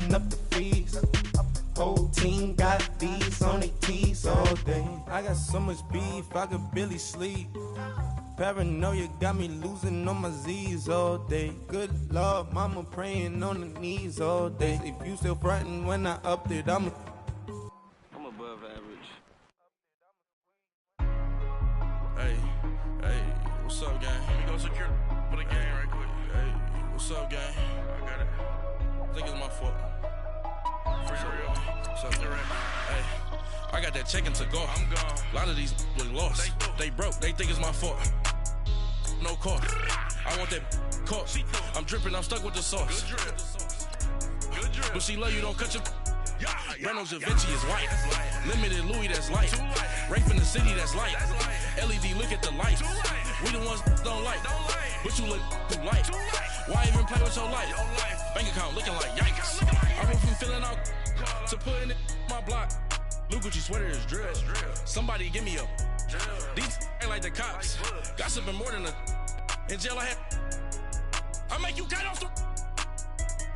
setting up the fees. Whole team got these on their tees all day. I got so much beef, I could barely sleep. Paranoia got me losing on my Z's all day. Good Lord, mama praying on the knees all day. If you still frontin' when I upped it, I'm above average. Hey, what's up, gang? Let me go secure for the game right quick. Hey, what's up, gang? I got it. I think it's my fault. For real. What's up, Hey, I got that check-in to go. I'm gone. A lot of these look lost. They broke. They think it's my fault. No cost. I want that caught. I'm dripping. I'm stuck with the sauce. Good drip. But she love you. Don't cut your. Breno Javinci is white. Limited Louis, that's light. Rape in the city, that's light. LED, look at the lights. We the ones don't like. But you look too light. Why even play with your life? Bank account looking like yikes. I went from filling out to putting it in my block. Blue Gucci sweater is drill. Somebody give me a. These ain't like the cops. Gossiping more than a. In jail I had. I make you cut off the.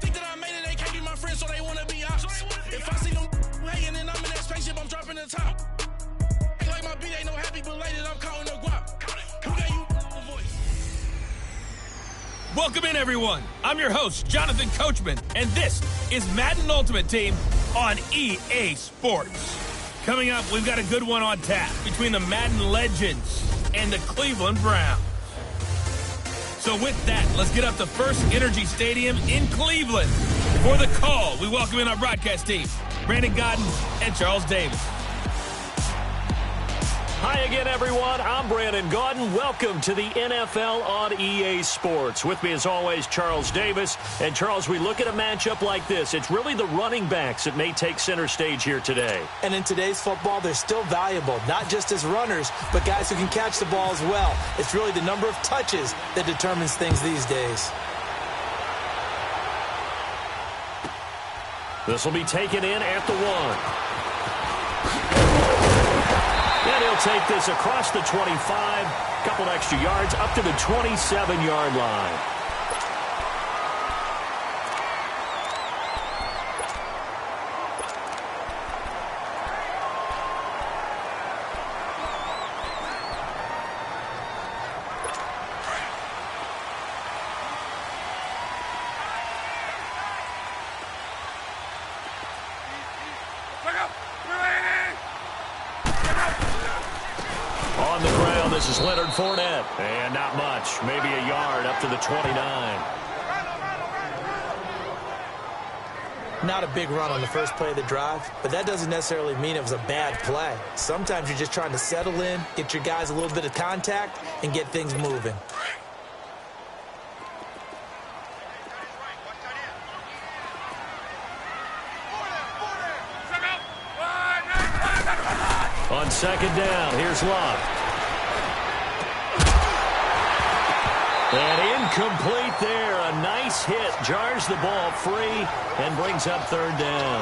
Think that I made it, they can't be my friends, so they wanna be ops. If I see them hating and I'm in that spaceship, I'm dropping the top. Ain't like my beat ain't no happy belated, I'm counting the guap. Who gave you a voice? Welcome in, everyone. I'm your host, Jonathan Coachman, and this is Madden Ultimate Team on EA Sports. Coming up, we've got a good one on tap between the Madden Legends and the Cleveland Browns. So with that, let's get up to First Energy Stadium in Cleveland. For the call, we welcome in our broadcast team, Brandon Godden and Charles Davis. Hi again, everyone. I'm Brandon Godden. Welcome to the NFL on EA Sports. With me, as always, Charles Davis. And, Charles, we look at a matchup like this. It's really the running backs that may take center stage here today. And in today's football, they're still valuable, not just as runners, but guys who can catch the ball as well. It's really the number of touches that determines things these days. This will be taken in at the 1. And he'll take this across the 25, couple extra yards, up to the 27-yard line. On the ground, this is Leonard Fournette. And not much, maybe a yard up to the 29. Not a big run on the first play of the drive, but that doesn't necessarily mean it was a bad play. Sometimes you're just trying to settle in, get your guys a little bit of contact, and get things moving. On second down, here's Love. And incomplete there. A nice hit. Jars the ball free and brings up third down.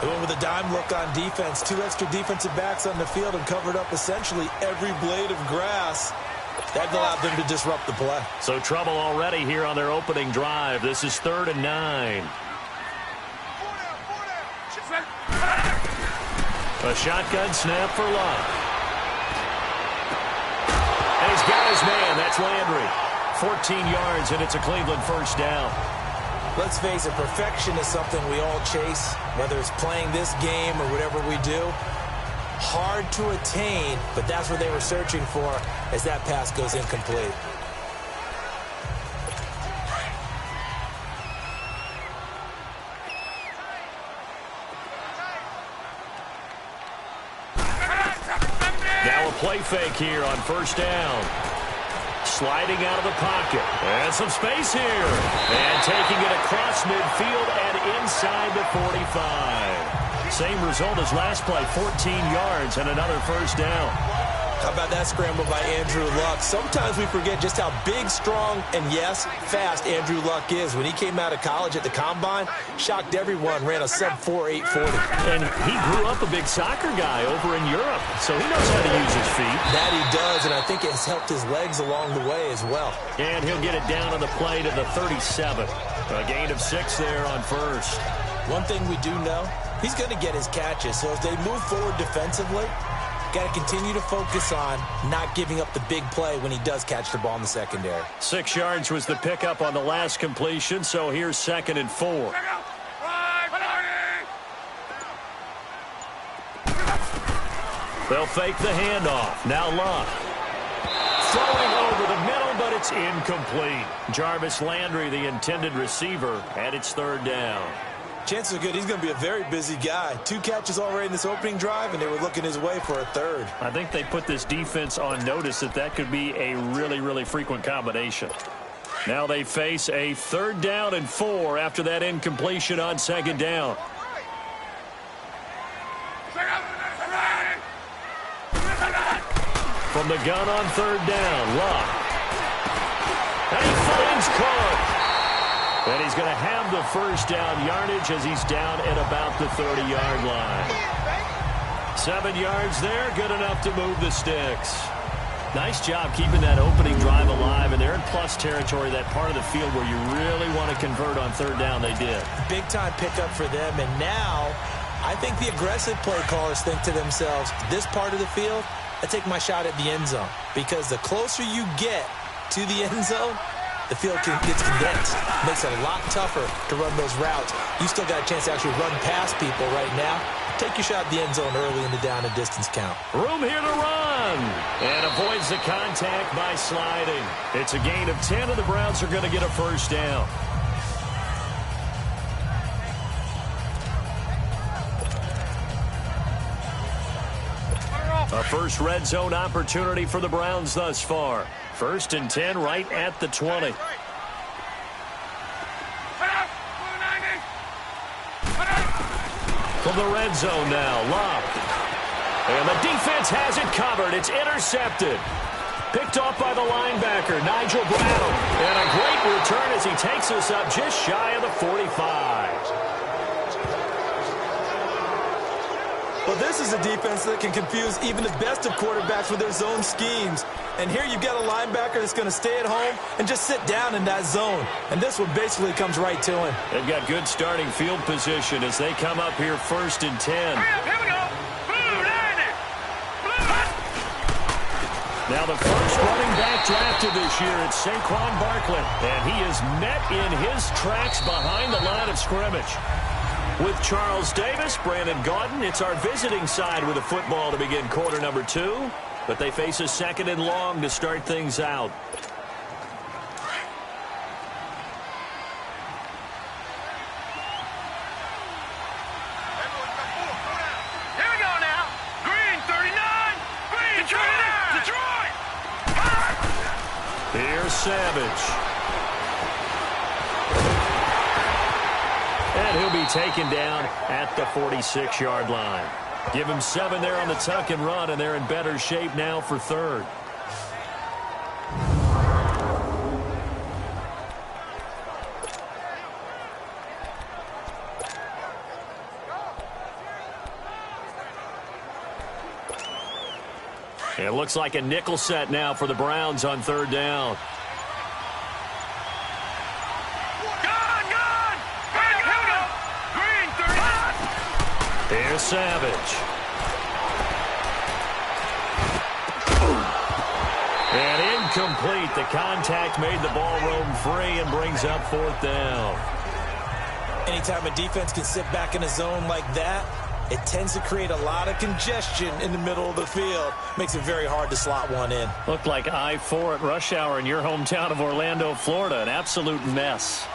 They went with a dime look on defense. 2 extra defensive backs on the field and covered up essentially every blade of grass. That allowed them to disrupt the play. So trouble already here on their opening drive. This is 3rd and 9. A shotgun snap for Love. And he's got his man. That's Landry. 14 yards, and it's a Cleveland first down. Let's face it, perfection is something we all chase, whether it's playing this game or whatever we do. Hard to attain, but that's what they were searching for as that pass goes incomplete. Now a play fake here on first down. Sliding out of the pocket. And some space here. And taking it across midfield and inside the 45. Same result as last play, 14 yards and another first down. How about that scramble by Andrew Luck? Sometimes we forget just how big, strong, and yes, fast Andrew Luck is. When he came out of college at the Combine, shocked everyone, ran a sub-4 840. And he grew up a big soccer guy over in Europe, so he knows how to use his feet. That he does, and I think it has helped his legs along the way as well. And he'll get it down on the play to the 37. A gain of 6 there on first. One thing we do know, he's going to get his catches. So as they move forward defensively, got to continue to focus on not giving up the big play when he does catch the ball in the secondary. 6 yards was the pickup on the last completion, so here's 2nd and 4. They'll fake the handoff. Now Love. Throwing over the middle, but it's incomplete. Jarvis Landry, the intended receiver, and it's 3rd down. Chances are good he's going to be a very busy guy. 2 catches already in this opening drive, and they were looking his way for a 3rd. I think they put this defense on notice that could be a really, really frequent combination. Now they face a 3rd down and 4 after that incompletion on 2nd down. From the gun on 3rd down, Love. And he finds Cook. And he's going to have the 1st down yardage as he's down at about the 30-yard line. 7 yards there, good enough to move the sticks. Nice job keeping that opening drive alive, and they're in plus territory, that part of the field where you really want to convert on 3rd down. They did. Big-time pickup for them, and now I think the aggressive play callers think to themselves, this part of the field, I take my shot at the end zone, because the closer you get to the end zone, the field gets condensed. Makes it a lot tougher to run those routes. You still got a chance to actually run past people right now. Take your shot at the end zone early in the down and distance count. Room here to run. And avoids the contact by sliding. It's a gain of 10, and the Browns are going to get a 1st down. A first red zone opportunity for the Browns thus far. 1st and 10 right at the 20. From the red zone now, Love. And the defense has it covered. It's intercepted. Picked off by the linebacker, Nigel Bradham. And a great return as he takes us up just shy of the 45. Well, this is a defense that can confuse even the best of quarterbacks with their zone schemes. And here you've got a linebacker that's going to stay at home and just sit down in that zone. And this one basically comes right to him. They've got good starting field position as they come up here 1st and 10. Here we go. Blue line it. Now the first running back drafted this year, it's Saquon Barkley. And he is met in his tracks behind the line of scrimmage. With Charles Davis, Brandon Gaudin, it's our visiting side with a football to begin quarter number 2. But they face a 2nd and long to start things out. Here we go now. Green 39. Green Detroit. Here's Savage. And he'll be taken down at the 46-yard line. Give him 7 there on the tuck and run, and they're in better shape now for 3rd. It looks like a nickel set now for the Browns on 3rd down. Here's Savage. And incomplete. The contact made the ball roam free and brings up 4th down. Anytime a defense can sit back in a zone like that, it tends to create a lot of congestion in the middle of the field. Makes it very hard to slot one in. Looked like I-4 at rush hour in your hometown of Orlando, Florida. An absolute mess.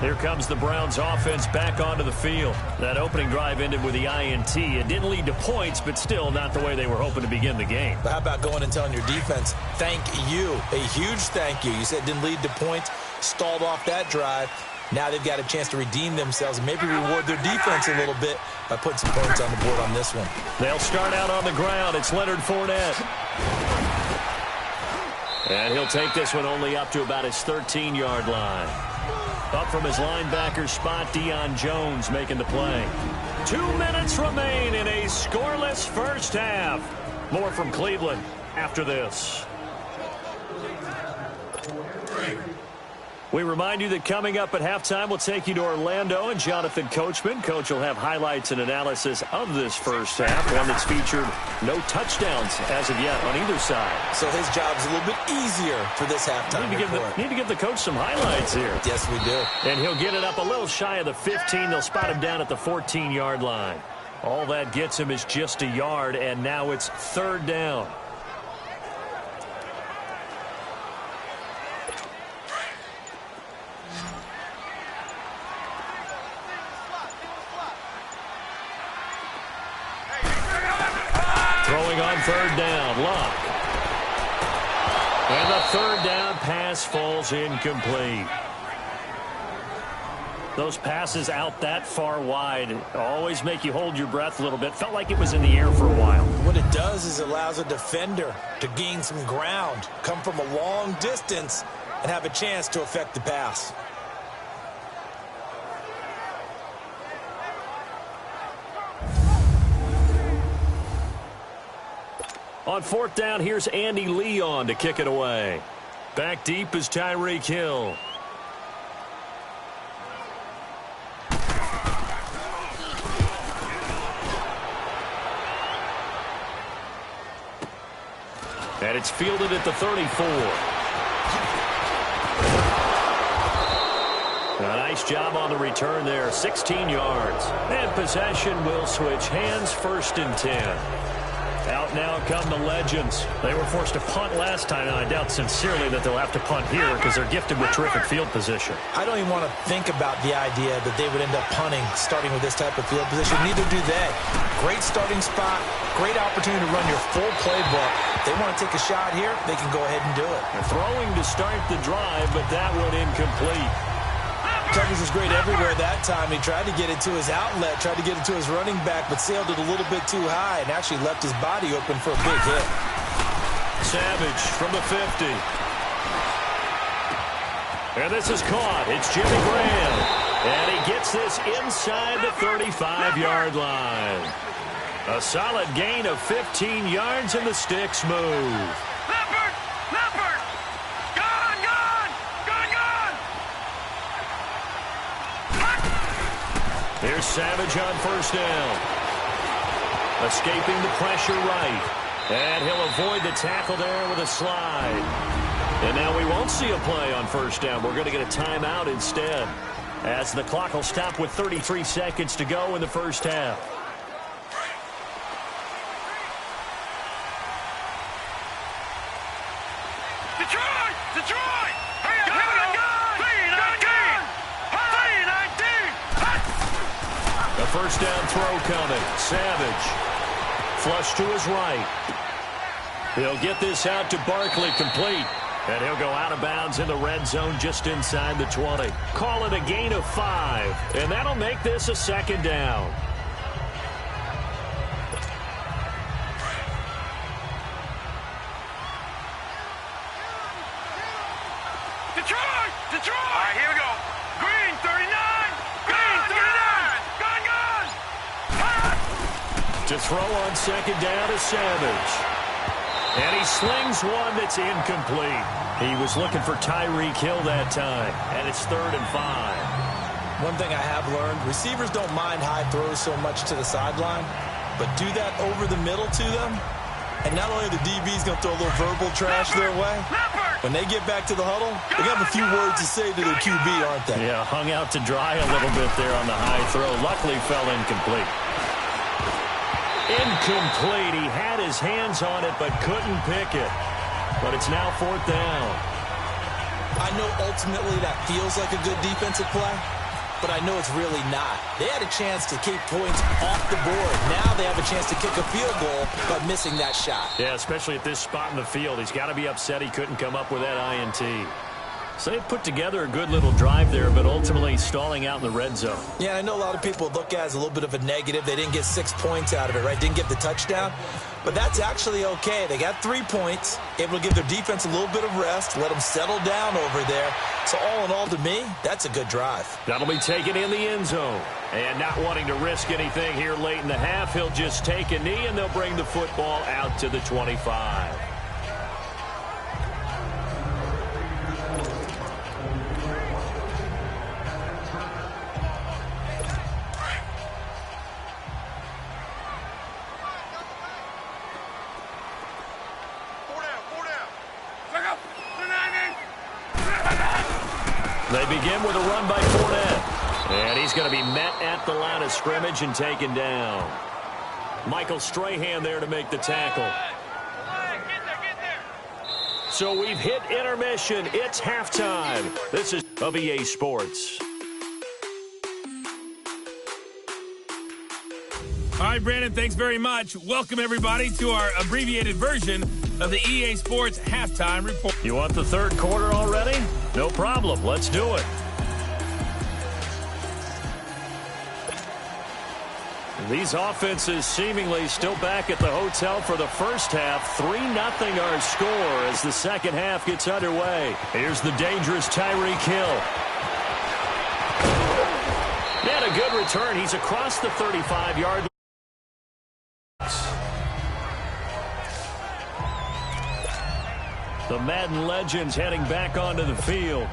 Here comes the Browns offense back onto the field. That opening drive ended with the INT. It didn't lead to points, but still not the way they were hoping to begin the game. But how about going and telling your defense, thank you, a huge thank you. You said it didn't lead to points, stalled off that drive. Now they've got a chance to redeem themselves and maybe reward their defense a little bit by putting some points on the board on this one. They'll start out on the ground. It's Leonard Fournette. And he'll take this one only up to about his 13-yard line. Up from his linebacker spot, Deion Jones making the play. 2 minutes remain in a scoreless first half. More from Cleveland after this. We remind you that coming up at halftime, we'll take you to Orlando and Jonathan Coachman. Coach will have highlights and analysis of this first half, one that's featured no touchdowns as of yet on either side. So his job's a little bit easier for this halftime report. Need to give the coach some highlights here. Yes, we do. And he'll get it up a little shy of the 15. They'll spot him down at the 14-yard line. All that gets him is just a yard, and now it's third down. Throwing on third down, Luck. And the third down pass falls incomplete. Those passes out that far wide always make you hold your breath a little bit. Felt like it was in the air for a while. What it does is it allows a defender to gain some ground, come from a long distance, and have a chance to affect the pass. On fourth down, here's Andy Leon to kick it away. Back deep is Tyreek Hill. And it's fielded at the 34. A nice job on the return there, 16 yards. And possession will switch hands, first and 10. Out now come the Legends. They were forced to punt last time, and I doubt sincerely that they'll have to punt here because they're gifted with terrific field position. I don't even want to think about the idea that they would end up punting starting with this type of field position. Neither do they. Great starting spot, great opportunity to run your full playbook. If they want to take a shot here, they can go ahead and do it. They're throwing to start the drive, but that one incomplete. Coverage was great everywhere that time. He tried to get it to his outlet, tried to get it to his running back, but sailed it a little bit too high and actually left his body open for a big hit. Savage from the 50. And this is caught. It's Jimmy Graham. And he gets this inside the 35-yard line. A solid gain of 15 yards, and the sticks move. Leopard! Leopard! Gone! Gone! Gone! Gone! Here's Savage on first down. Escaping the pressure right. And he'll avoid the tackle there with a slide. And now we won't see a play on first down. We're going to get a timeout instead, as the clock will stop with 33 seconds to go in the first half. Detroit! Detroit! Hurry up! Here we go! 3-19! 3-19! A first down throw coming. Savage. Flush to his right. He'll get this out to Barkley, complete. And he'll go out of bounds in the red zone just inside the 20. Call it a gain of 5. And that'll make this a second down. Detroit! Detroit! All right, here we go. Green 39! Green 39! Gone, gone! To throw on second down is Savage. And he slings one that's incomplete. He was looking for Tyreek Hill that time. And it's 3rd and 5. One thing I have learned, receivers don't mind high throws so much to the sideline, but do that over the middle to them, and not only are the DBs going to throw a little verbal trash their way, when they get back to the huddle, they got a few words to say to their QB, aren't they? Yeah, hung out to dry a little bit there on the high throw. Luckily fell incomplete. Incomplete. He had his hands on it but couldn't pick it. But it's now 4th down. I know ultimately that feels like a good defensive play, but I know it's really not. They had a chance to keep points off the board. Now they have a chance to kick a field goal by missing that shot. Yeah, especially at this spot in the field. He's got to be upset he couldn't come up with that INT. So they put together a good little drive there, but ultimately stalling out in the red zone. Yeah, I know a lot of people look at it as a little bit of a negative. They didn't get 6 points out of it, right? Didn't get the touchdown. But that's actually okay. They got 3 points, able to give their defense a little bit of rest, let them settle down over there. So all in all, to me, that's a good drive. That'll be taken in the end zone. And not wanting to risk anything here late in the half, he'll just take a knee, and they'll bring the football out to the 25. They begin with a run by Fournette. And he's going to be met at the line of scrimmage and taken down. Michael Strahan there to make the tackle. So we've hit intermission. It's halftime. This is of EA Sports. All right, Brandon, thanks very much. Welcome, everybody, to our abbreviated version of the EA Sports Halftime Report. You want the third quarter already? No problem. Let's do it. These offenses seemingly still back at the hotel for the first half. 3-0 our score as the second half gets underway. Here's the dangerous Tyreek Hill. And a good return. He's across the 35-yard line. The Madden legends heading back onto the field.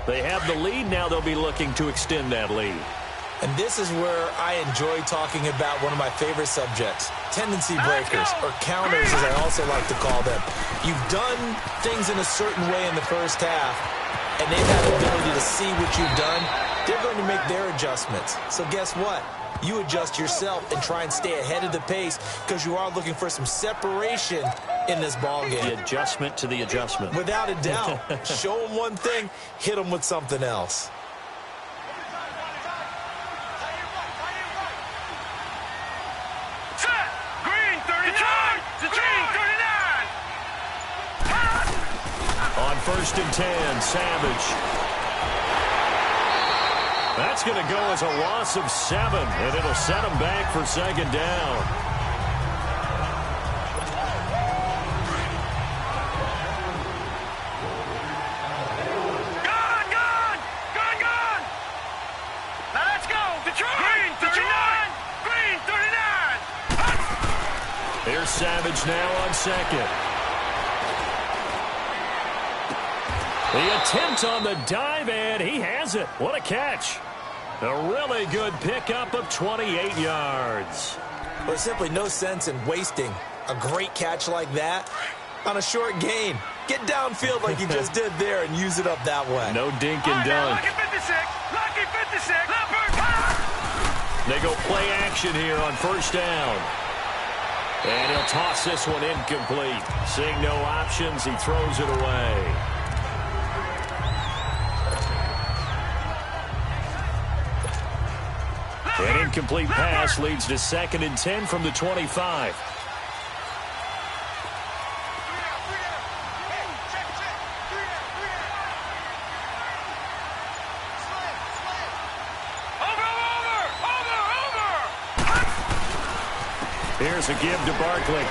They have the lead. Now they'll be looking to extend that lead. And this is where I enjoy talking about one of my favorite subjects, tendency breakers, or counters as I also like to call them. You've done things in a certain way in the first half, and they've had the ability to see what you've done. They're going to make their adjustments. So guess what? You adjust yourself and try and stay ahead of the pace because you are looking for some separation in this ball game. The adjustment to the adjustment. Without a doubt. Show them one thing, hit them with something else. Set! Green 39! Green 39! On 1st and 10, Savage. That's going to go as a loss of 7, and it'll set them back for second down. Gone! Now let's go! Detroit! Green 39! Green 39! Here's Savage now on second. The attempt on the dive, and he has it. What a catch. A really good pickup of 28 yards. Well, there's simply no sense in wasting a great catch like that on a short gain. Get downfield like you just did there and use it up that way. No dink and dunk. Lucky 56! Lucky 56! Leopard! They go play action here on 1st down. And he'll toss this one incomplete. Seeing no options, he throws it away. An incomplete pass leads to 2nd and 10 from the 25. Here's a give to Barkley.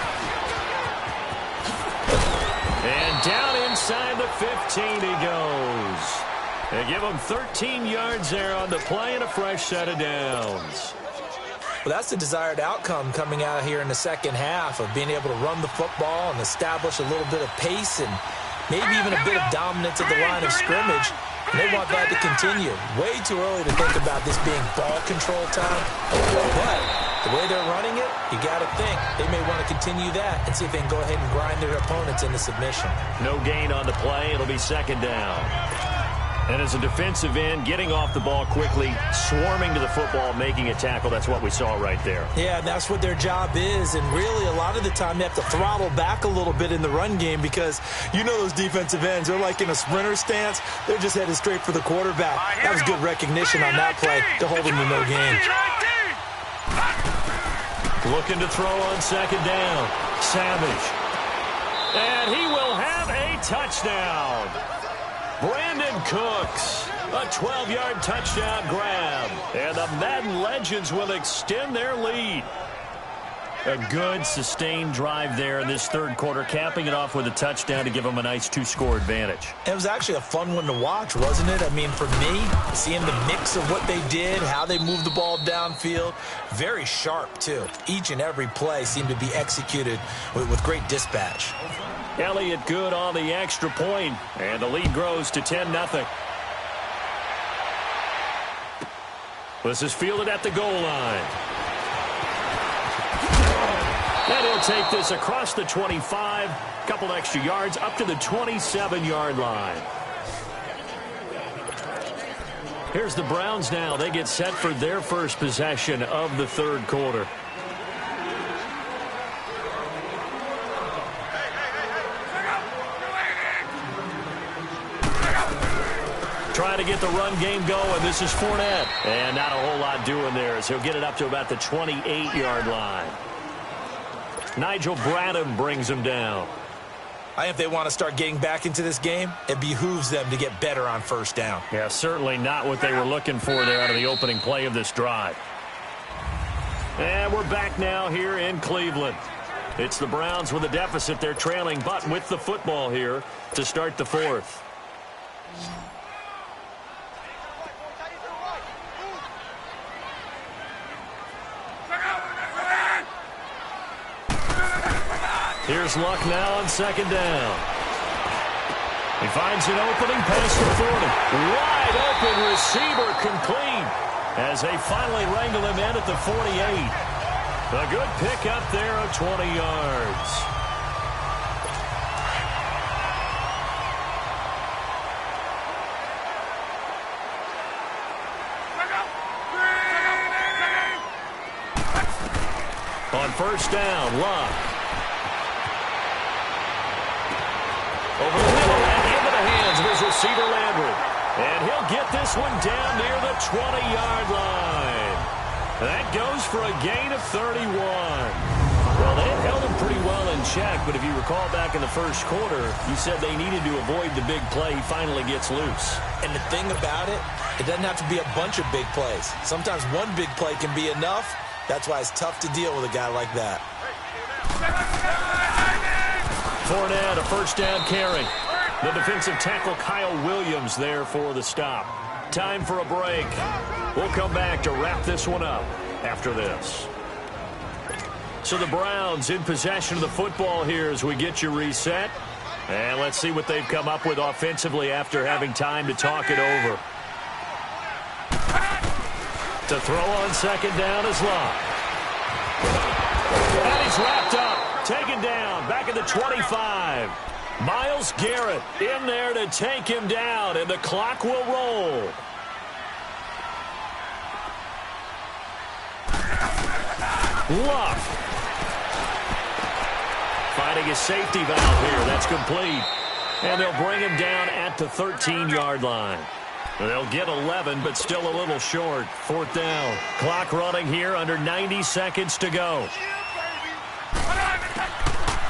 And down inside the 15 he goes. They give him 13 yards there on the play and a fresh set of downs. Well, that's the desired outcome coming out here in the second half of being able to run the football and establish a little bit of pace and maybe even a bit of dominance at the line of scrimmage. And they want that to continue. Way too early to think about this being ball control time. But the way they're running it, you got to think they may want to continue that and see if they can go ahead and grind their opponents into submission. No gain on the play. It'll be second down. And as a defensive end, getting off the ball quickly, swarming to the football, making a tackle, that's what we saw right there. Yeah, and that's what their job is. And really, a lot of the time, they have to throttle back a little bit in the run game because you know those defensive ends, they're like in a sprinter stance. They're just headed straight for the quarterback. That was good recognition on that play to hold them to no gain. Looking to throw on second down. Savage. And he will have a touchdown. Brandon Cooks, a 12-yard touchdown grab. And the Madden Legends will extend their lead. A good, sustained drive there in this third quarter, capping it off with a touchdown to give them a nice 2-score advantage. It was actually a fun one to watch, wasn't it? I mean, for me, seeing the mix of what they did, how they moved the ball downfield, very sharp, too. Each and every play seemed to be executed with great dispatch. Elliott good on the extra point, and the lead grows to 10-0. This is fielded at the goal line. And he'll take this across the 25, couple extra yards up to the 27-yard line. Here's the Browns now. They get set for their first possession of the third quarter. Trying to get the run game going. This is Fournette. And not a whole lot doing there as he'll get it up to about the 28-yard line. Nigel Bradham brings him down. I think if they want to start getting back into this game, it behooves them to get better on first down. Yeah, certainly not what they were looking for there out of the opening play of this drive. And we're back now here in Cleveland. It's the Browns with a deficit. They're trailing, but with the football here to start the fourth. Here's Luck now on second down. He finds an opening pass to Fournette. Wide open receiver complete as they finally wrangle him in at the 48. A good pick up there of 20 yards. On first down, Luck. Over the middle and into the hands of his receiver, Landry. And he'll get this one down near the 20-yard line. That goes for a gain of 31. Well, they held him pretty well in check, but if you recall back in the first quarter, you said they needed to avoid the big play. He finally gets loose. And the thing about it, it doesn't have to be a bunch of big plays. Sometimes one big play can be enough. That's why it's tough to deal with a guy like that. Fournette, a first down carry. The defensive tackle Kyle Williams there for the stop. Time for a break. We'll come back to wrap this one up after this. So the Browns in possession of the football here as we get you reset. And let's see what they've come up with offensively after having time to talk it over. To throw on second down is Luck. And he's wrapped up. Taken down, back at the 25. Myles Garrett in there to take him down, and the clock will roll. Luck. Finding a safety valve here. That's complete. And they'll bring him down at the 13-yard line. They'll get 11, but still a little short. Fourth down. Clock running here under 90 seconds to go.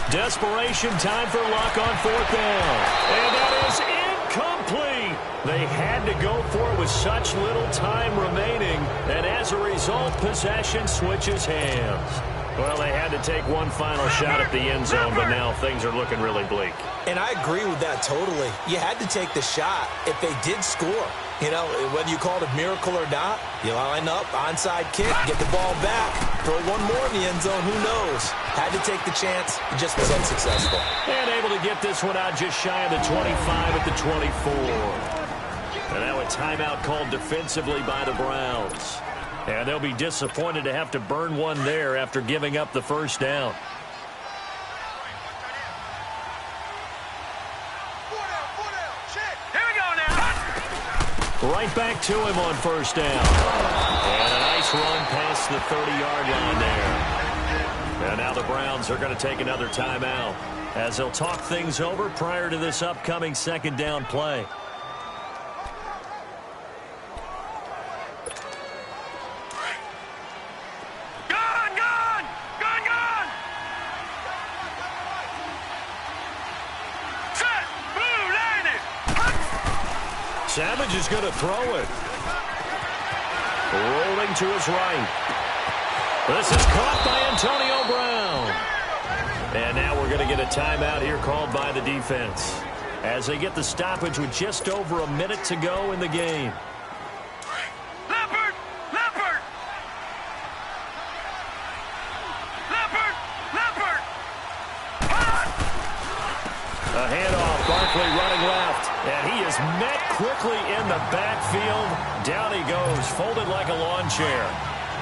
Desperation time for Luck on fourth down. And that is incomplete. They had to go for it with such little time remaining. And as a result, possession switches hands. Well, they had to take one final shot at the end zone, but now things are looking really bleak. And I agree with that totally. You had to take the shot if they did score. You know, whether you call it a miracle or not, you line up, onside kick, get the ball back, throw one more in the end zone, who knows? Had to take the chance, it just was unsuccessful. And able to get this one out just shy of the 25 at the 24. And now a timeout called defensively by the Browns. And they'll be disappointed to have to burn one there after giving up the first down. Here we go now. Right back to him on first down. And a nice run past the 30-yard line there. And now the Browns are going to take another timeout as they'll talk things over prior to this upcoming second down play. Savage is going to throw it. Rolling to his right. This is caught by Antonio Brown. And now we're going to get a timeout here called by the defense as they get the stoppage with just over a minute to go in the game. Leopard! Leopard! Leopard! Leopard! A handoff, Barkley running left, and he is met quickly in the backfield. Down he goes, folded like a lawn chair.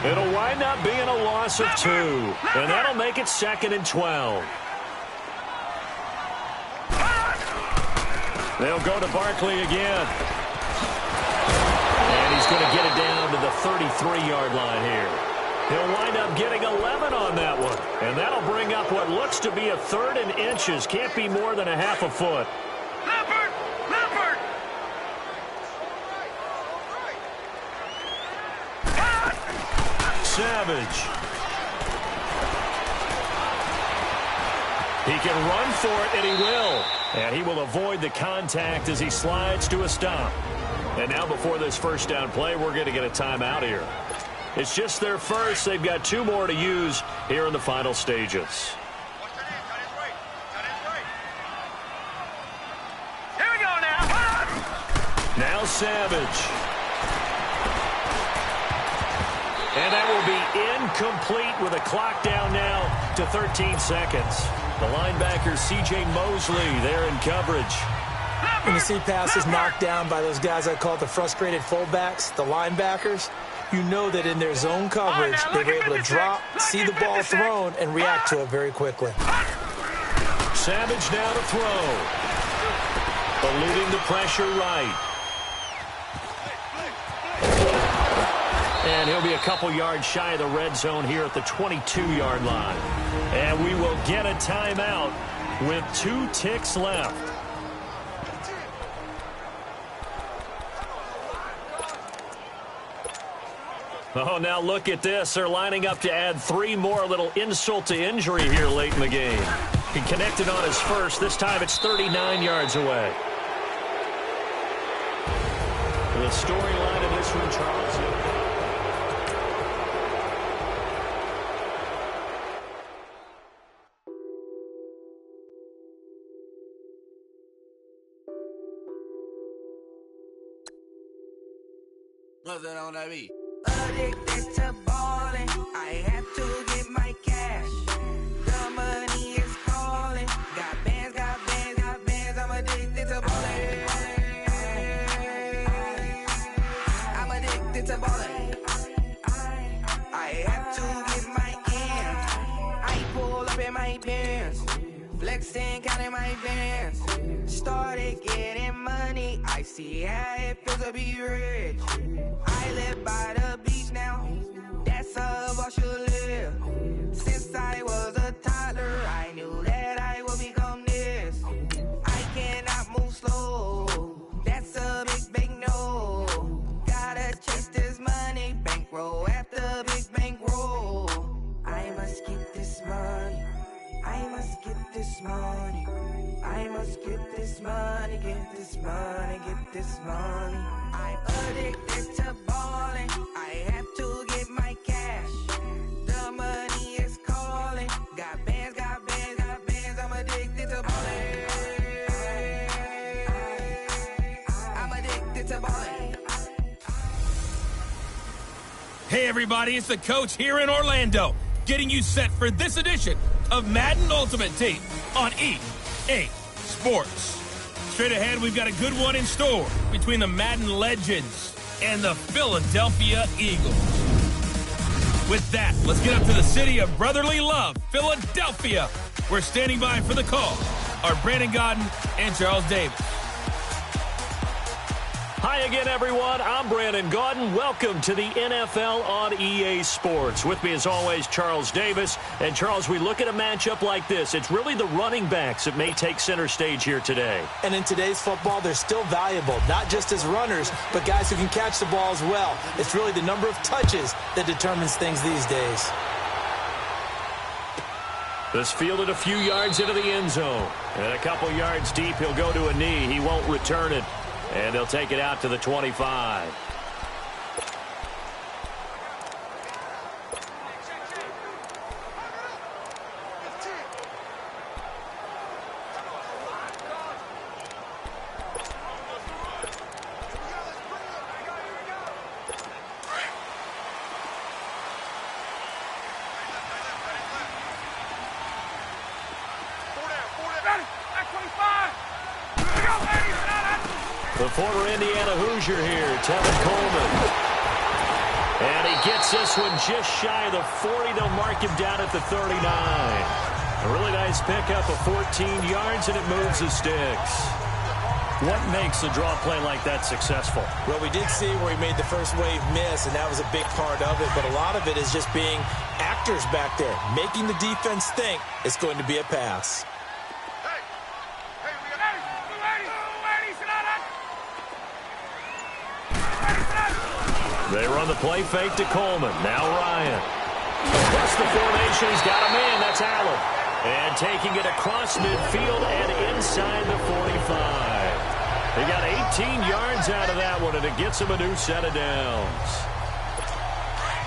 It'll wind up being a loss of 2, and that'll make it 2nd and 12. They'll go to Barkley again. And he's going to get it down to the 33-yard line here. He'll wind up getting 11 on that one. And that'll bring up what looks to be a 3rd and inches. Can't be more than a half a foot. Leopard! Leopard! Savage. He can run for it, and he will. And he will avoid the contact as he slides to a stop. And now before this first down play, we're going to get a timeout here. It's just their first. They've got 2 more to use here in the final stages. Here we go now. Now Savage. And that will be incomplete with a clock down now to 13 seconds. The linebacker, C.J. Mosley, there in coverage. When you see passes knocked down by those guys I call the frustrated fullbacks, the linebackers, you know that in their zone coverage, they were able to drop, see the ball thrown, and react to it very quickly. Savage now to throw. Eluding the pressure right. And he'll be a couple yards shy of the red zone here at the 22-yard line. And we will get a timeout with 2 ticks left. Oh, now look at this. They're lining up to add 3 more, a little insult to injury here late in the game. He connected on his first. This time it's 39 yards away. The storyline of this one, Charles. What's that on that beat? Addicted to ballin', I have to get my cash. The money is calling. Got bands, got bands, got bands. I'm addicted to ballin'. I'm addicted to ballin'. I have to get my ends. I pull up in my pants, flexing, counting my bands. Started getting money. I see how it feels to be rich. I live by the beach now, that's how I should live. Since I was a toddler, I knew that I would become this. I cannot move slow, that's a big no. Gotta chase this money, bankroll after big bankroll. I must get this money, I must get this money. I must get this money, get this money, get this money. I'm addicted to ballin', I have to get my cash. The money is calling, got bands, got bands, got bands. I'm addicted to ballin'. I'm addicted to ballin'. Hey everybody, it's the coach here in Orlando, getting you set for this edition of Madden Ultimate Team on EA Sports. Straight ahead, we've got a good one in store between the Madden Legends and the Philadelphia Eagles. With that, let's get up to the city of brotherly love, Philadelphia. We're standing by for the call are Brandon Godden and Charles Davis. Hi again, everyone. I'm Brandon Gaudin. Welcome to the NFL on EA Sports. With me, as always, Charles Davis. And, Charles, we look at a matchup like this. It's really the running backs that may take center stage here today. And in today's football, they're still valuable, not just as runners, but guys who can catch the ball as well. It's really the number of touches that determines things these days. This fielded a few yards into the end zone. And a couple yards deep, he'll go to a knee. He won't return it. And they'll take it out to the 25. The former Indiana Hoosier here, Tevin Coleman. And he gets this one just shy of the 40. They'll mark him down at the 39. A really nice pickup of 14 yards, and it moves the sticks. What makes a draw play like that successful? Well, we did see where he made the first wave miss, and that was a big part of it. But a lot of it is just being actors back there, making the defense think it's going to be a pass. They run the play fake to Coleman. Now Ryan. Across the formation, he's got a man. That's Allen. And taking it across midfield and inside the 45. They got 18 yards out of that one, and it gets them a new set of downs.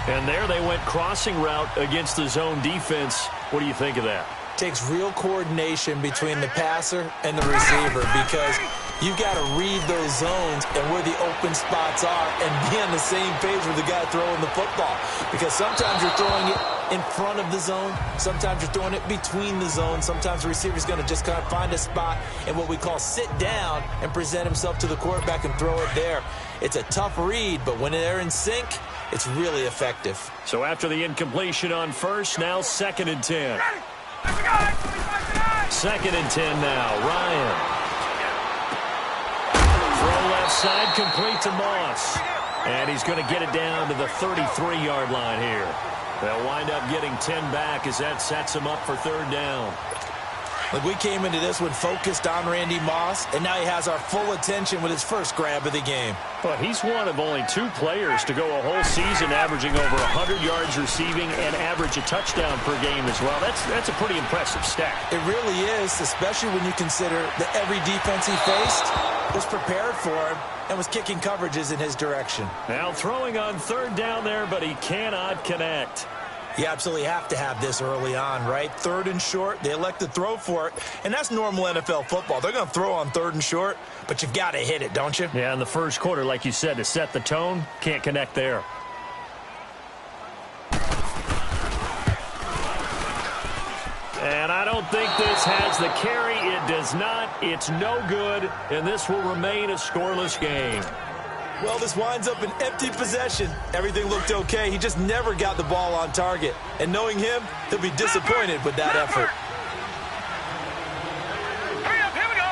And there they went crossing route against the zone defense. What do you think of that? Takes real coordination between the passer and the receiver, because you've got to read those zones and where the open spots are and be on the same page with the guy throwing the football. Because sometimes you're throwing it in front of the zone. Sometimes you're throwing it between the zones. Sometimes the receiver's going to just kind of find a spot and what we call sit down and present himself to the quarterback and throw it there. It's a tough read, but when they're in sync, it's really effective. So after the incompletion on first, now 2nd and 10. 2nd and 10 now. Ryan. Throw left side, complete to Moss. And he's going to get it down to the 33-yard line here. They'll wind up getting 10 back as that sets them up for 3rd down. Look, we came into this one focused on Randy Moss, and now he has our full attention with his first grab of the game. But he's one of only 2 players to go a whole season averaging over 100 yards receiving and average a touchdown per game as well. That's a pretty impressive stat. It really is, especially when you consider that every defense he faced was prepared for him and was kicking coverages in his direction. Now throwing on 3rd down there, but he cannot connect. You absolutely have to have this early on, right? 3rd and short, they elect to throw for it, and that's normal NFL football. They're going to throw on 3rd and short, but you've got to hit it, don't you? Yeah, in the first quarter, like you said, to set the tone, can't connect there. And I don't think this has the carry. It does not. It's no good, and this will remain a scoreless game. Well, this winds up an empty possession. Everything looked okay. He just never got the ball on target. And knowing him, he'll be disappointed with that effort. Here we go.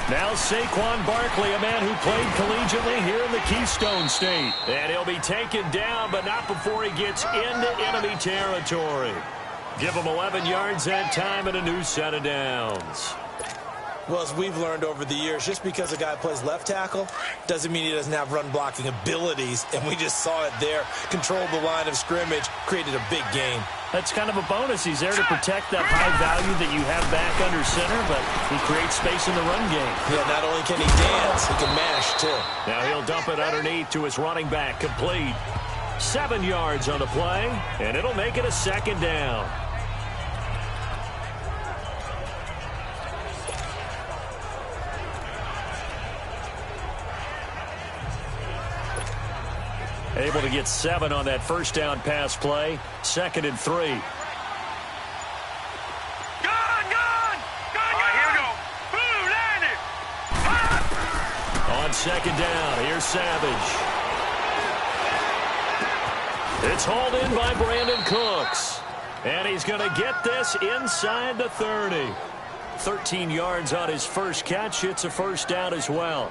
Now Saquon Barkley, a man who played collegiately here in the Keystone State. And he'll be taken down, but not before he gets into enemy territory. Give him 11 yards that time and a new set of downs. Well, as we've learned over the years, just because a guy plays left tackle doesn't mean he doesn't have run-blocking abilities, and we just saw it there. Controlled the line of scrimmage, created a big gain. That's kind of a bonus. He's there to protect that high value that you have back under center, but he creates space in the run game. Yeah, not only can he dance, he can mash, too. Now he'll dump it underneath to his running back, complete. 7 yards on the play, and it'll make it a 2nd down. Able to get 7 on that 1st down pass play. 2nd and 3. Gone! Here we go. Boom, landed. On 2nd down, here's Savage. It's hauled in by Brandon Cooks. And he's going to get this inside the 30. 13 yards on his first catch. It's a 1st down as well.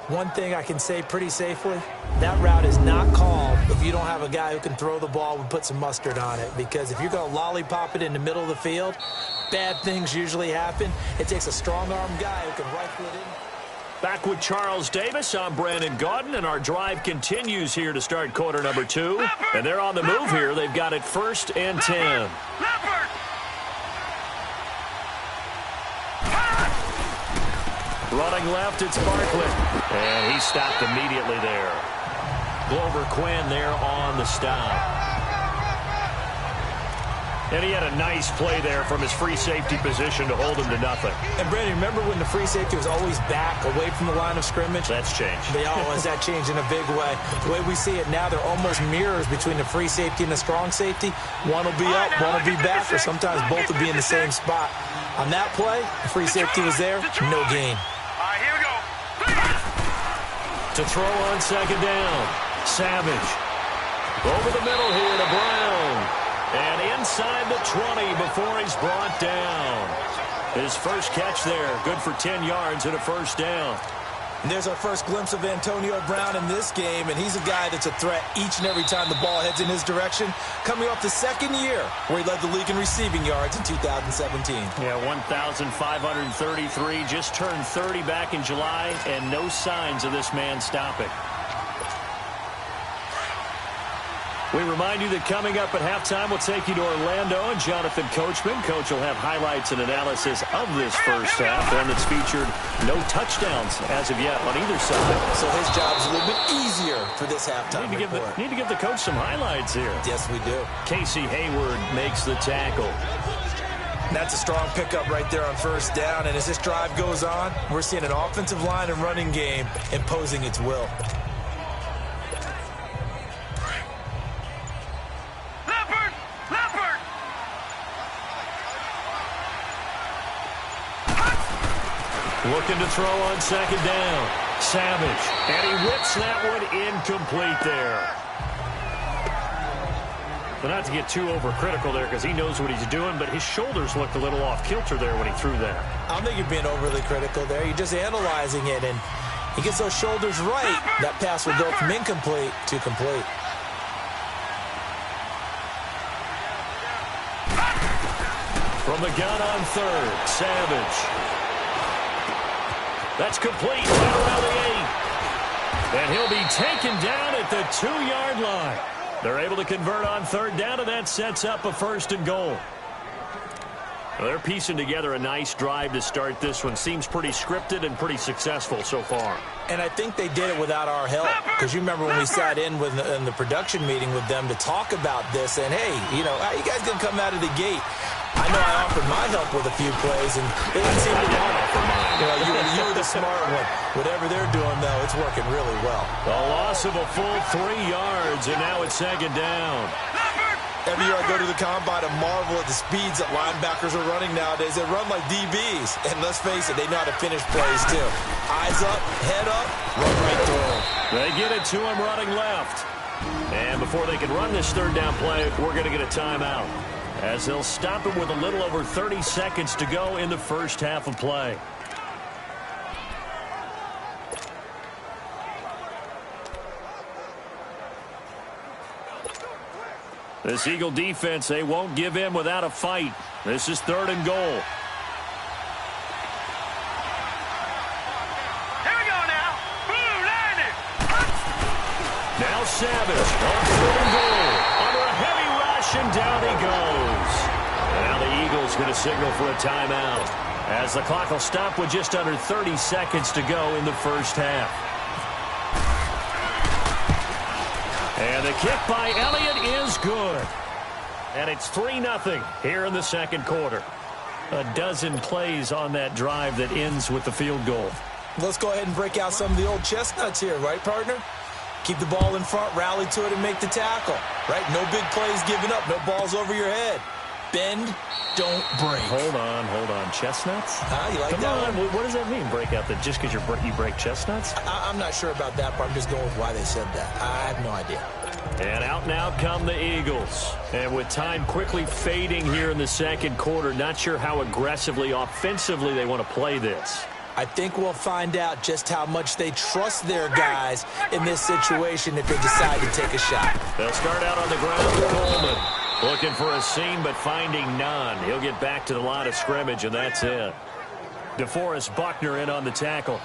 One thing I can say pretty safely, that route is not called if you don't have a guy who can throw the ball and put some mustard on it. Because if you're going to lollipop it in the middle of the field, bad things usually happen. It takes a strong-arm guy who can rifle it in. Back with Charles Davis, I'm Brandon Gaudin, and our drive continues here to start quarter number 2. And they're on the move here. They've got it 1st and 10. Running left, it's Barkley. And he stopped immediately there. Glover Quinn there on the stop. And he had a nice play there from his free safety position to hold him to nothing. And, Brandon, remember when the free safety was always back, away from the line of scrimmage? That's changed. That changed in a big way. The way we see it now, they're almost mirrors between the free safety and the strong safety. One will be up, one will be back, or sometimes both will be in the same spot. On that play, the free safety was there, no gain. All right, here we go. To throw on second down, Savage. Over the middle here to Brown. And inside the 20 before he's brought down. His first catch there, good for 10 yards and a first down. And there's our first glimpse of Antonio Brown in this game, and he's a guy that's a threat each and every time the ball heads in his direction, coming off the second year where he led the league in receiving yards in 2017. Yeah, 1,533, just turned 30 back in July, and no signs of this man stopping. We remind you that coming up at halftime, we'll take you to Orlando and Jonathan Coachman. Coach will have highlights and analysis of this first half, one that's featured no touchdowns as of yet on either side. So his job's a little bit easier for this halftime report. Need to give the coach some highlights here. Yes, we do. Casey Hayward makes the tackle. That's a strong pickup right there on first down, and as this drive goes on, we're seeing an offensive line and running game imposing its will. Looking to throw on second down. Savage. And he whips that one incomplete there. But not to get too overcritical there because he knows what he's doing, but his shoulders looked a little off kilter there when he threw that. I don't think you're being overly critical there. You're just analyzing it, and he gets those shoulders right. That pass will go from incomplete to complete. From the gun on third, Savage. That's complete right around the 8. And he'll be taken down at the 2-yard line. They're able to convert on third down, and that sets up a first and goal. Well, they're piecing together a nice drive to start this one. Seems pretty scripted and pretty successful so far. And I think they did it without our help. Because you remember when we sat in the production meeting with them to talk about this. And, hey, how you guys going to come out of the gate? I know I offered my help with a few plays, and they didn't seem to want it. You were the smart one. Whatever they're doing, though, it's working really well. A loss of a full 3 yards, and now it's second down. Every year I go to the combine and marvel at the speeds that linebackers are running nowadays. They run like DBs. And let's face it, they know how to finish plays, too. Eyes up, head up, run right through them. They get it to him running left. And before they can run this third down play, we're going to get a timeout, as they'll stop him with a little over 30 seconds to go in the first half of play. This Eagle defense, they won't give in without a fight. This is third and goal. Here we go now. Blue landed. Now Savage on third and goal. Under a heavy rush, and down he goes. Now the Eagles going to signal for a timeout, as the clock will stop with just under 30 seconds to go in the first half. And the kick by Elliott is good. And it's 3-0 here in the second quarter. A dozen plays on that drive that ends with the field goal. Let's go ahead and break out some of the old chestnuts here, right, partner? Keep the ball in front, rally to it, and make the tackle, right? No big plays given up, no balls over your head. Bend, don't break. Hold on. Chestnuts? You like Come that on. one? What does that mean, break out? That just because you break chestnuts? I'm not sure about that, but I'm just going with why they said that. I have no idea. And out now come the Eagles. And with time quickly fading here in the second quarter, not sure how aggressively, offensively they want to play this. I think we'll find out just how much they trust their guys in this situation if they decide to take a shot. They'll start out on the ground with Coleman. Looking for a seam, but finding none. He'll get back to the line of scrimmage, and that's it. DeForest Buckner in on the tackle.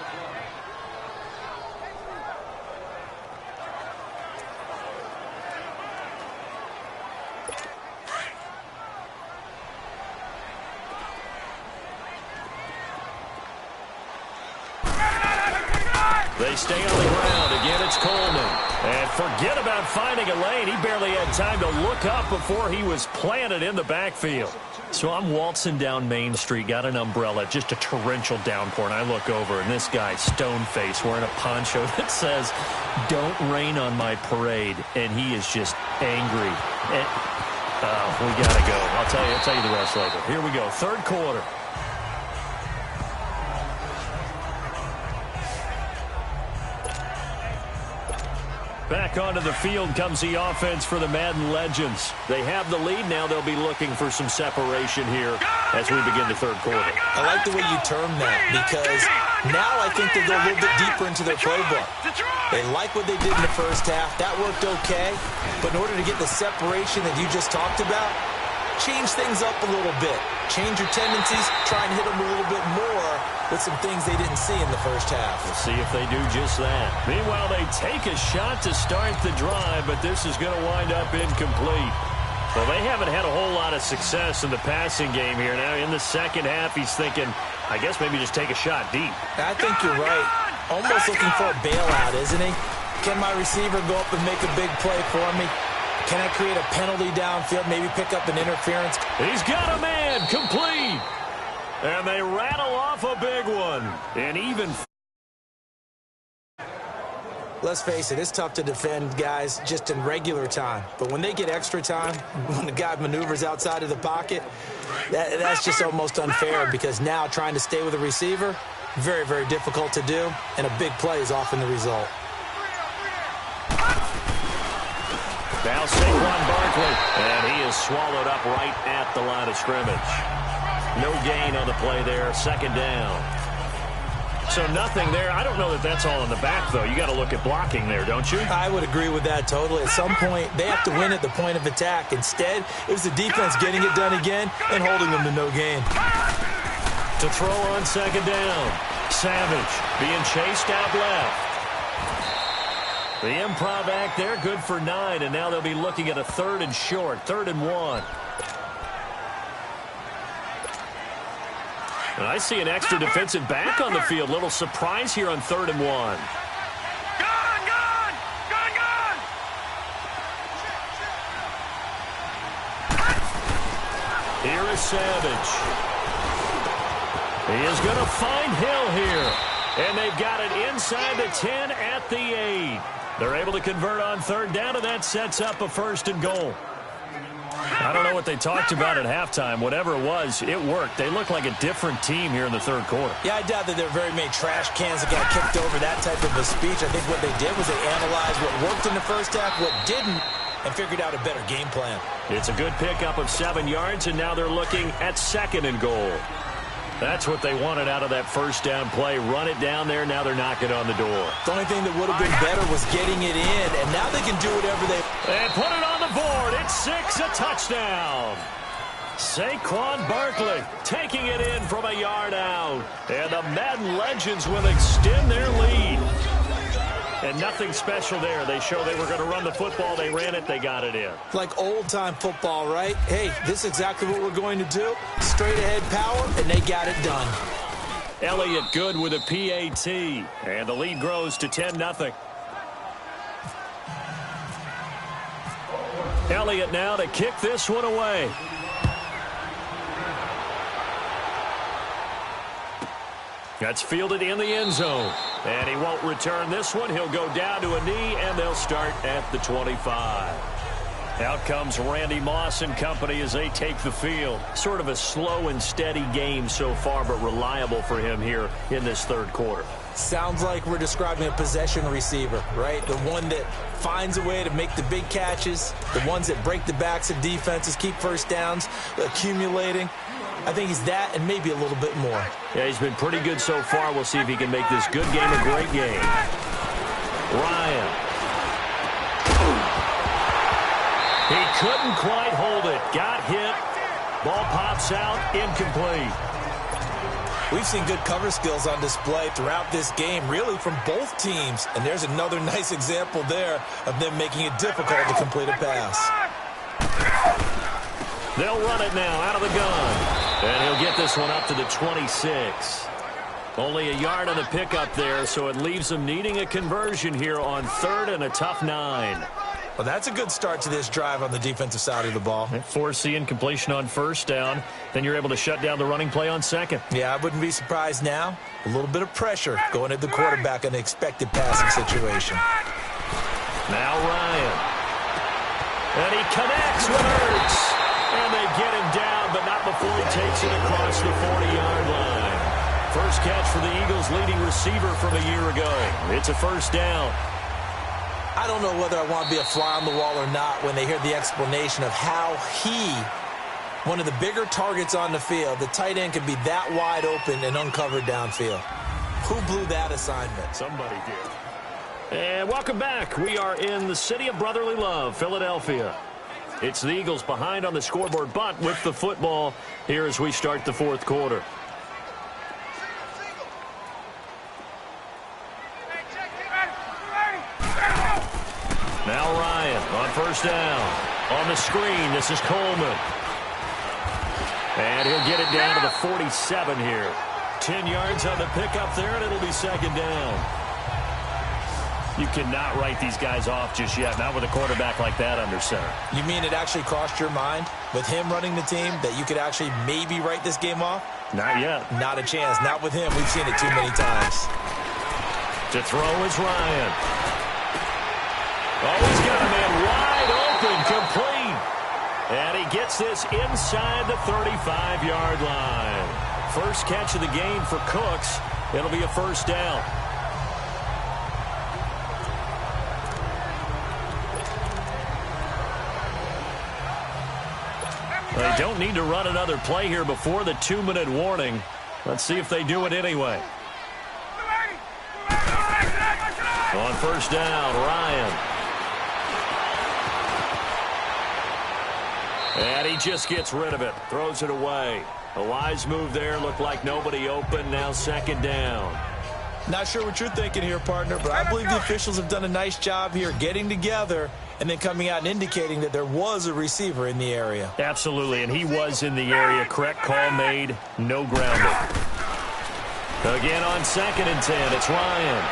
They stay on the ground. Again, it's Coleman. And forget about finding a lane. He barely had time to look up before he was planted in the backfield. So I'm waltzing down Main Street, got an umbrella, just a torrential downpour, and I look over, and this guy, stone-faced, wearing a poncho that says, "Don't rain on my parade," and he is just angry. And, we got to go. I'll tell you the rest later. Here we go, third quarter. Back onto the field comes the offense for the Madden Legends. They have the lead now. They'll be looking for some separation here as we begin the third quarter. I like the way you term that, because now I think they go a little bit deeper into their playbook. They like what they did in the first half. That worked okay. But in order to get the separation that you just talked about, change things up a little bit. Change your tendencies. Try and hit them a little bit more with some things they didn't see in the first half. We'll see if they do just that. Meanwhile, they take a shot to start the drive, but this is going to wind up incomplete. Well, they haven't had a whole lot of success in the passing game here. Now, in the second half, he's thinking, I guess maybe just take a shot deep. I think you're right. Almost looking for a bailout, isn't he? Can my receiver go up and make a big play for me? Can I create a penalty downfield, maybe pick up an interference? He's got a man, complete. And they rattle off a big one. And even... Let's face it, it's tough to defend guys just in regular time. But when they get extra time, when the guy maneuvers outside of the pocket, that's just almost unfair, because now trying to stay with a receiver, very, very difficult to do, and a big play is often the result. Now Saquon Barkley, and he is swallowed up right at the line of scrimmage. No gain on the play there, second down. So nothing there. I don't know that that's all in the back, though. You got to look at blocking there, don't you? I would agree with that totally. At some point, they have to win at the point of attack. Instead, it was the defense getting it done again and holding them to no gain. To throw on second down. Savage being chased out left. The improv act there, good for 9, and now they'll be looking at a third and short, 3rd and 1. And I see an extra defensive back on the field. Little surprise here on 3rd and 1. Gone! Here is Savage. He is going to find Hill here. And they've got it inside the 10 at the 8. They're able to convert on 3rd down, and that sets up a 1st and goal. I don't know what they talked about at halftime. Whatever it was, it worked. They look like a different team here in the 3rd quarter. Yeah, I doubt that there are very many trash cans that got kicked over that type of a speech. I think what they did was they analyzed what worked in the first half, what didn't, and figured out a better game plan. It's a good pickup of 7 yards, and now they're looking at 2nd and goal. That's what they wanted out of that first down play. Run it down there. Now they're knocking on the door. The only thing that would have been better was getting it in, and now they can do whatever they... And put it on the board. It's 6, a touchdown. Saquon Barkley taking it in from a yard out. And the Madden Legends will extend their lead. And nothing special there. They show they were going to run the football. They ran it. They got it in. Like old-time football, right? Hey, this is exactly what we're going to do. Straight-ahead power, and they got it done. Elliott good with a PAT. And the lead grows to 10-0. Elliott now to kick this one away. That's fielded in the end zone. And he won't return this one. He'll go down to a knee, and they'll start at the 25. Out comes Randy Moss and company as they take the field. Sort of a slow and steady game so far, but reliable for him here in this 3rd quarter. Sounds like we're describing a possession receiver, right? The one that finds a way to make the big catches, the ones that break the backs of defenses, keep first downs, accumulating. I think he's that and maybe a little bit more. Yeah, he's been pretty good so far. We'll see if he can make this good game a great game. Ryan. He couldn't quite hold it. Got hit. Ball pops out. Incomplete. We've seen good cover skills on display throughout this game, really from both teams. And there's another nice example there of them making it difficult to complete a pass. They'll run it now out of the gun. And he'll get this one up to the 26. Only a yard on the pickup there, so it leaves them needing a conversion here on 3rd and a tough 9. Well, that's a good start to this drive on the defensive side of the ball. Force the incompletion on 1st down. Then you're able to shut down the running play on 2nd. Yeah, I wouldn't be surprised now. A little bit of pressure going at the quarterback in an expected passing situation. Now Ryan. And he connects with Ertz. And they get him down, but not before he takes it across the 40-yard line. First catch for the Eagles' leading receiver from a year ago. It's a 1st down. I don't know whether I want to be a fly on the wall or not when they hear the explanation of how one of the bigger targets on the field, the tight end could be that wide open and uncovered downfield. Who blew that assignment? Somebody did. And welcome back. We are in the city of brotherly love, Philadelphia. It's the Eagles behind on the scoreboard, but with the football here as we start the 4th quarter. Now Ryan on 1st down. On the screen, this is Coleman. And he'll get it down to the 47 here. 10 yards on the pickup there, and it'll be 2nd down. You cannot write these guys off just yet, not with a quarterback like that under center. You mean it actually crossed your mind with him running the team that you could actually maybe write this game off? Not yet. Not a chance. Not with him. We've seen it too many times. To throw is Ryan. Oh, he's got a man wide open, complete. And he gets this inside the 35-yard line. First catch of the game for Cooks. It'll be a 1st down. They don't need to run another play here before the 2-minute warning. Let's see if they do it anyway. On 1st down, Ryan. And he just gets rid of it. Throws it away. A wise move there. Looked like nobody open. Now 2nd down. Not sure what you're thinking here, partner, but I believe the officials have done a nice job here getting together and then coming out and indicating that there was a receiver in the area. Absolutely, and he was in the area. Correct call made. No grounding. Again on 2nd and 10. It's Ryan.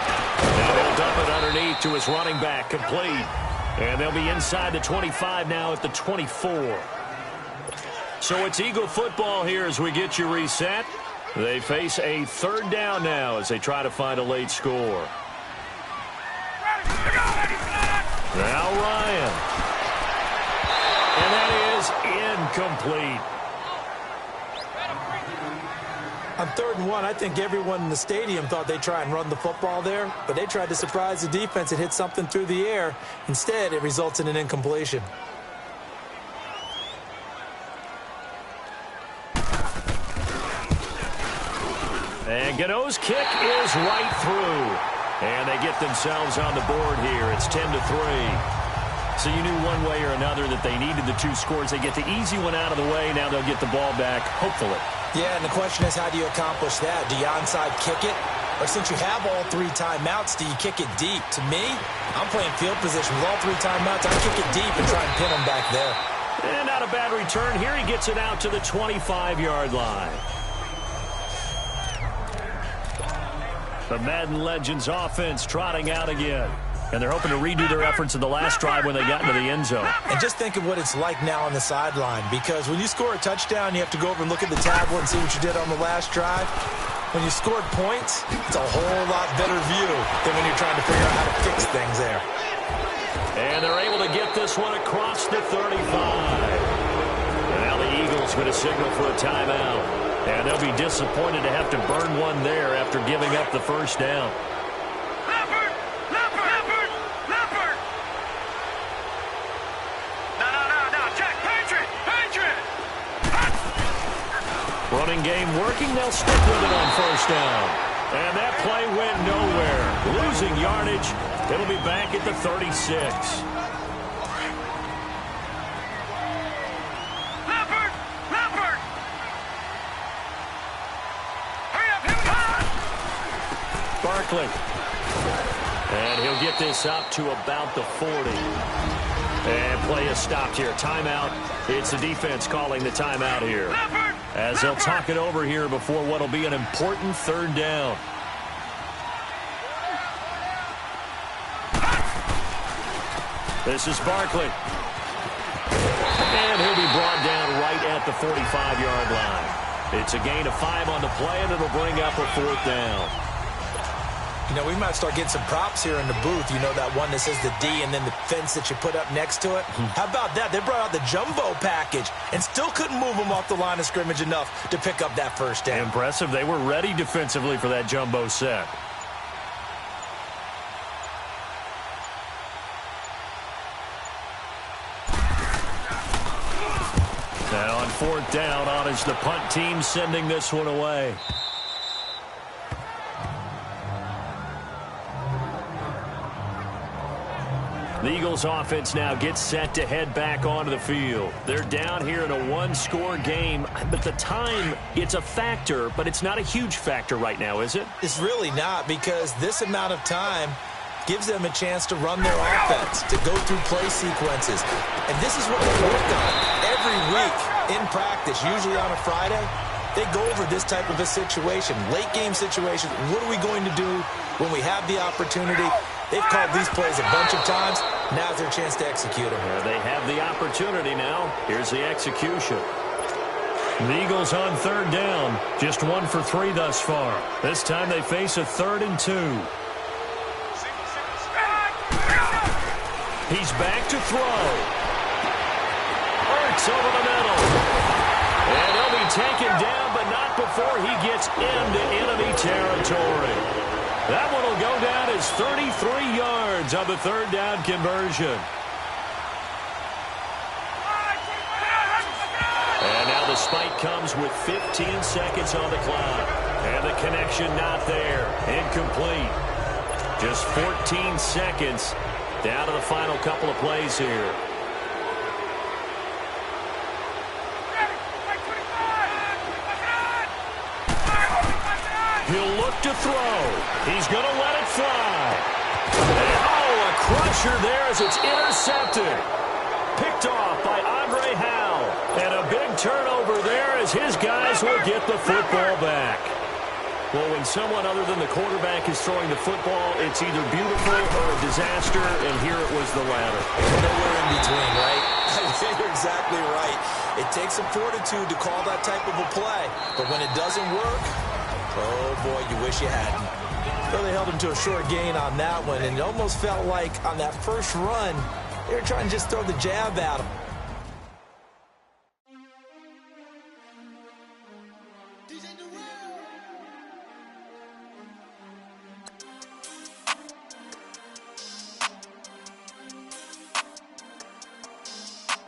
Now he'll dump it underneath to his running back. Complete. And they'll be inside the 25 now at the 24. So it's Eagle football here as we get you reset. They face a 3rd down now as they try to find a late score. Now Ryan. And that is incomplete. On 3rd and 1, I think everyone in the stadium thought they'd try and run the football there, but they tried to surprise the defense and hit something through the air. Instead, it results in an incompletion. And Gano's kick is right through. And they get themselves on the board here. It's 10-3. So you knew one way or another that they needed the 2 scores. They get the easy one out of the way. Now they'll get the ball back, hopefully. Yeah, and the question is, how do you accomplish that? Do you onside kick it? Or since you have all 3 timeouts, do you kick it deep? To me, I'm playing field position with all 3 timeouts. I kick it deep and try and pin them back there. And not a bad return. Here he gets it out to the 25-yard line. The Madden Legends offense trotting out again. And they're hoping to redo their efforts in the last drive when they got into the end zone. And just think of what it's like now on the sideline, because when you score a touchdown, you have to go over and look at the tablet and see what you did on the last drive. When you scored points, it's a whole lot better view than when you're trying to figure out how to fix things there. And they're able to get this one across the 35. And now the Eagles going to signal for a timeout. And they'll be disappointed to have to burn one there after giving up the 1st down. Running game working. They'll stick with it on 1st down. And that play went nowhere. Losing yardage. It'll be back at the 36. Barkley. And he'll get this up to about the 40. And play is stopped here. Timeout. It's the defense calling the timeout here. as they'll talk it over here before what will be an important third down. This is Barkley. And he'll be brought down right at the 45-yard line. It's a gain of 5 on the play, and it'll bring up a 4th down. You know, we might start getting some props here in the booth. You know, that one that says the D and then the fence that you put up next to it? How about that? They brought out the jumbo package and still couldn't move them off the line of scrimmage enough to pick up that first down. Impressive. They were ready defensively for that jumbo set. Now on 4th down, on is the punt team sending this one away. The Eagles offense now gets set to head back onto the field. They're down here in a 1-score game, but the time, it's a factor, but it's not a huge factor right now, is it? It's really not, because this amount of time gives them a chance to run their offense, to go through play sequences. And this is what they work on every week in practice, usually on a Friday. They go over this type of a situation, late game situation. What are we going to do when we have the opportunity? They've called these plays a bunch of times. Now's their chance to execute them. They have the opportunity now. Here's the execution. The Eagles on 3rd down. Just 1 for 3 thus far. This time they face a 3rd and 2. He's back to throw. Hurts over the middle. And he'll be taken down, but not before he gets into enemy territory. That one will go down as 33 yards on the 3rd down conversion. And now the spike comes with 15 seconds on the clock. And the connection not there. Incomplete. Just 14 seconds down to the final couple of plays here. He'll look to throw. He's going to let it fly. And, a crusher there as it's intercepted. Picked off by Andre Howell. And a big turnover there as his guys will get the football back. Well, when someone other than the quarterback is throwing the football, it's either beautiful or a disaster, and here it was the latter. Nowhere in between, right? You're exactly right. It takes some fortitude to call that type of a play. But when it doesn't work, oh, boy, you wish you hadn't. So they held him to a short gain on that one, and it almost felt like on that first run, they were trying to just throw the jab at him.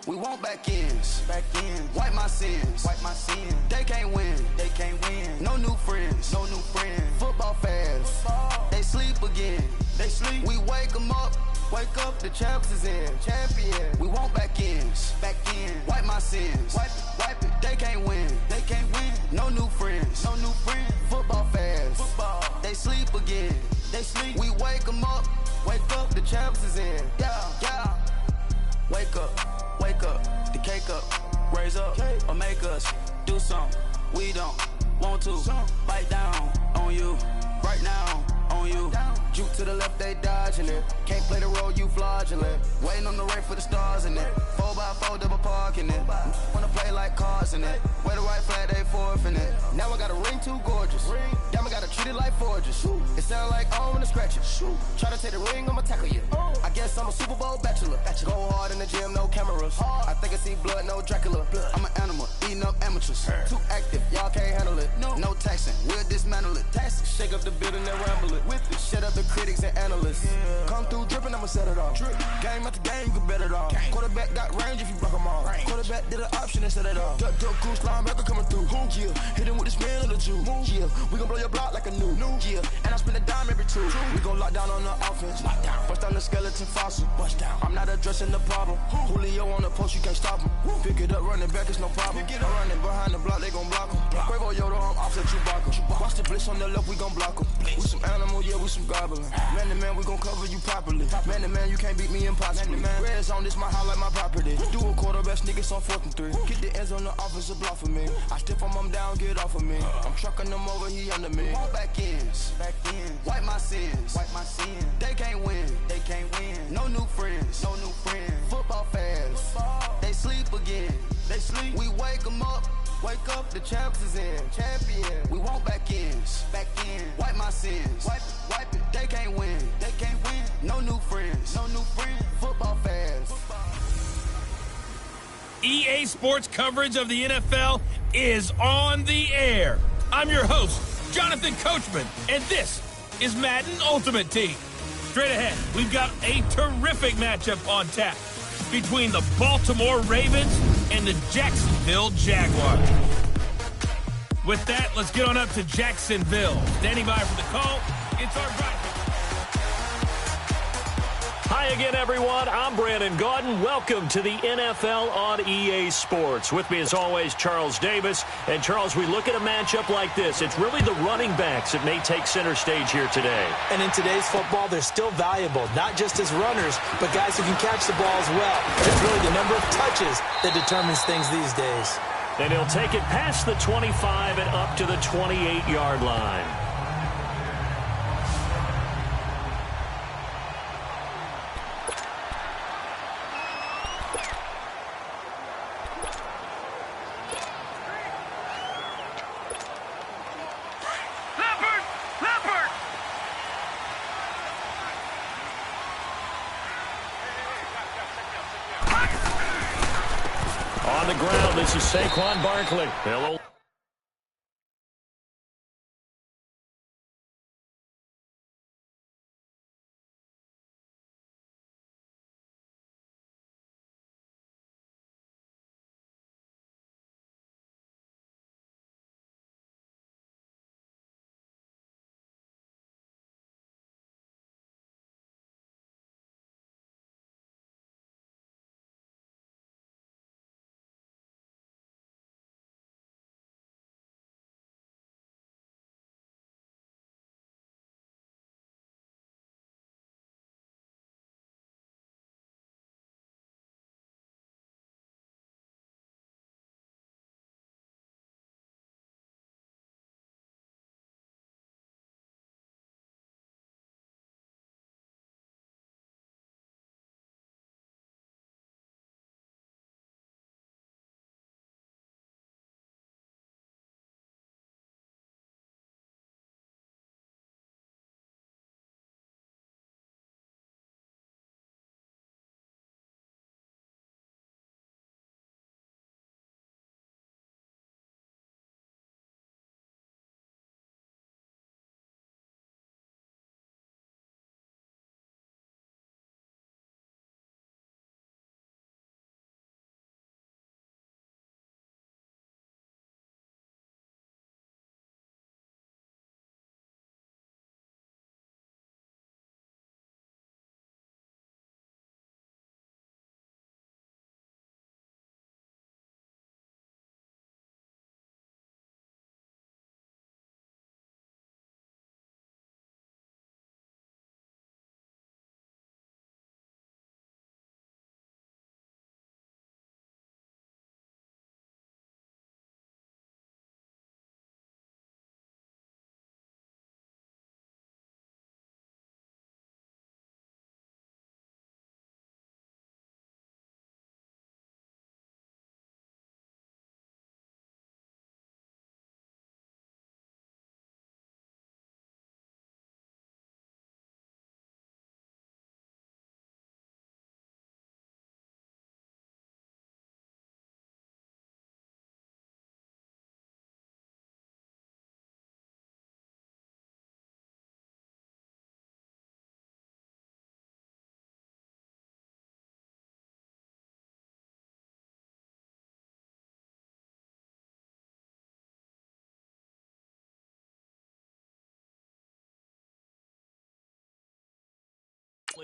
We want back ends, wipe my sins, They can't win, No new friends, Football fans, they sleep again, We wake them up, the champs is in, We want back ends, wipe my sins, wipe it. They can't win, No new friends, Football fans, they sleep again, We wake them up, the champs is in, yeah. Wake up, the cake up, raise up, or make us do something we don't want to. Bite down on you, right now on you. Juke to the left, they dodging it. Can't play the role, you fraudulent. Waiting on the rain for the stars in it. 4x4 double parking it. Wanna play like cars in it. Wear the white flag, they forfeit it. Now I got a ring too gorgeous. Damn, I gotta treat it like forges. It sound like I wanna scratch it. Try to take the ring, I'ma tackle you. I guess I'm a Super Bowl bachelor. Go hard in the gym, no cameras. I think I see blood, no Dracula. I'm an animal, eating up amateurs. Too active, y'all can't handle it. No taxing, we'll dismantle it. Shake up the building and ramble it. Shut up the critics and analysts. Come through dripping, I'ma set it off. Game after game, you can bet it off. Quarterback got range if you block them off. Quarterback did an option and set it off. Duck, cruise, linebacker coming through. Yeah, hit him with the spin of the Jew. Yeah, we gon' blow your block like a new. Yeah, and I spend a dime every two. We gon' lock down on the offense. Bust down the skeleton fossil. I'm not addressing the problem. Julio on the post, you can't stop him. Pick it up, running back, it's no problem. I'm running behind the block, they gon' block him. Quavo Yoda, I'm offset Chewbacca. Watch the blitz on the left, we gon' block him. We some animal, yeah, we some goblin. Man to man, we gon' cover you properly. Man to man, you can't beat me impossibly. Red zone, this my house like my property. Do a quarterback sneaking so on 4th and 3. Get the ends on the offensive block for me. I stiff him down, get off of me. I'm trucking him over, he under me. Walk back ends. Wipe my sins. They can't win. No new friends. Football fans. They sleep again. We wake them up. Wake up, the champs is in. Champion. We want back ends. Wipe my sins. Wipe it. They can't win. No new friends. Football fans. EA Sports coverage of the NFL is on the air. I'm your host, Jonathan Coachman, and this is Madden Ultimate Team. Straight ahead, we've got a terrific matchup on tap between the Baltimore Ravens and the Jacksonville Jaguars. With that, let's get on up to Jacksonville. Standing by for the call, it's our Brian. Hi again, everyone. I'm Brandon Gaudin. Welcome to the NFL on EA Sports. With me, as always, Charles Davis. And, Charles, we look at a matchup like this. It's really the running backs that may take center stage here today. And in today's football, they're still valuable, not just as runners, but guys who can catch the ball as well. It's really the number of touches that determines things these days. And he'll take it past the 25 and up to the 28-yard line. On the ground, this is Saquon Barkley. Hello.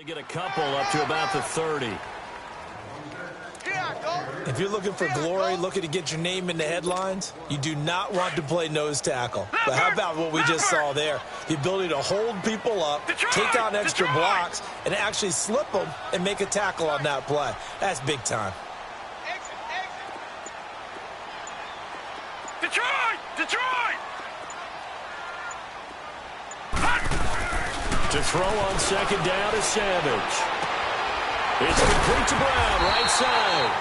Get a couple up to about the 30. If you're looking for glory, looking to get your name in the headlines, you do not want to play nose tackle. But how about what we just saw there? The ability to hold people up, take on extra blocks, and actually slip them and make a tackle on that play. That's big time. Detroit! To throw on second down is Savage. It's complete to Brown, right side.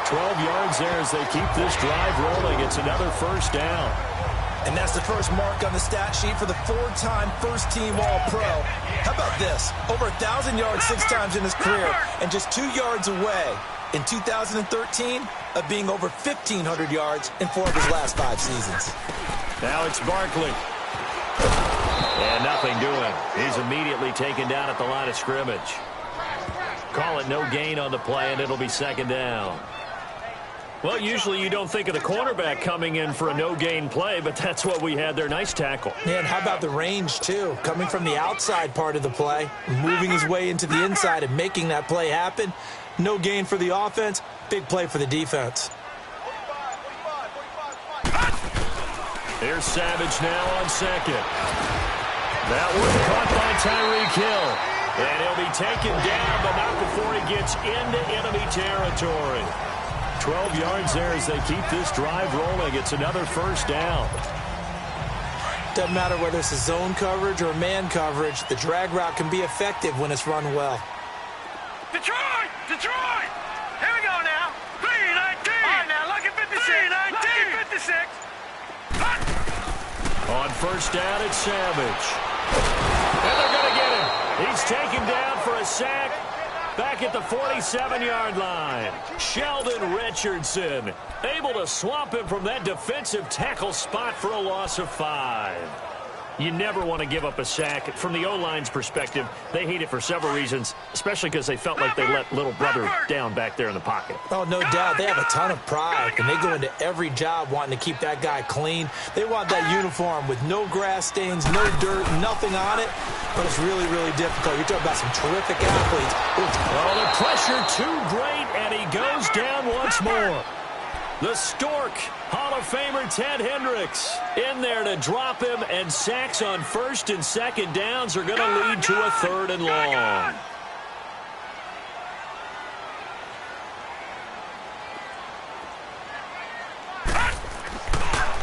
12 yards there as they keep this drive rolling. It's another first down. And that's the first mark on the stat sheet for the four-time first-team All-Pro. How about this? Over 1,000 yards 6 times in his career, and just 2 yards away in 2013 of being over 1,500 yards in 4 of his last 5 seasons. Now it's Barkley. And nothing doing. He's immediately taken down at the line of scrimmage. Call it no gain on the play, and it'll be second down. Well, usually you don't think of the cornerback coming in for a no-gain play, but that's what we had there. Nice tackle. Man, how about the range, too? Coming from the outside part of the play, moving his way into the inside and making that play happen. No gain for the offense, big play for the defense. Here's Savage now on second. That one caught by Tyreek Hill. And he'll be taken down, but not before he gets into enemy territory. 12 yards there as they keep this drive rolling. It's another first down. Doesn't matter whether it's a zone coverage or man coverage, the drag route can be effective when it's run well. Detroit! Detroit! Here we go now. 3-19. All right, now, look at 56. 3-19. Look at 56. On first down, it's Savage. And they're going to get him. He's taken down for a sack back at the 47-yard line. Sheldon Richardson able to swamp him from that defensive tackle spot for a loss of 5. You never want to give up a sack. From the O-line's perspective, they hate it for several reasons, especially because they felt like they let little brother down back there in the pocket. Oh, no doubt. They have a ton of pride, and they go into every job wanting to keep that guy clean. They want that uniform with no grass stains, no dirt, nothing on it, but it's really, really difficult. You're talking about some terrific athletes. Well, the pressure too great, and he goes down once more. The Stork, Hall of Famer Ted Hendricks in there to drop him, and sacks on first and second downs are going to lead to a 3rd and long.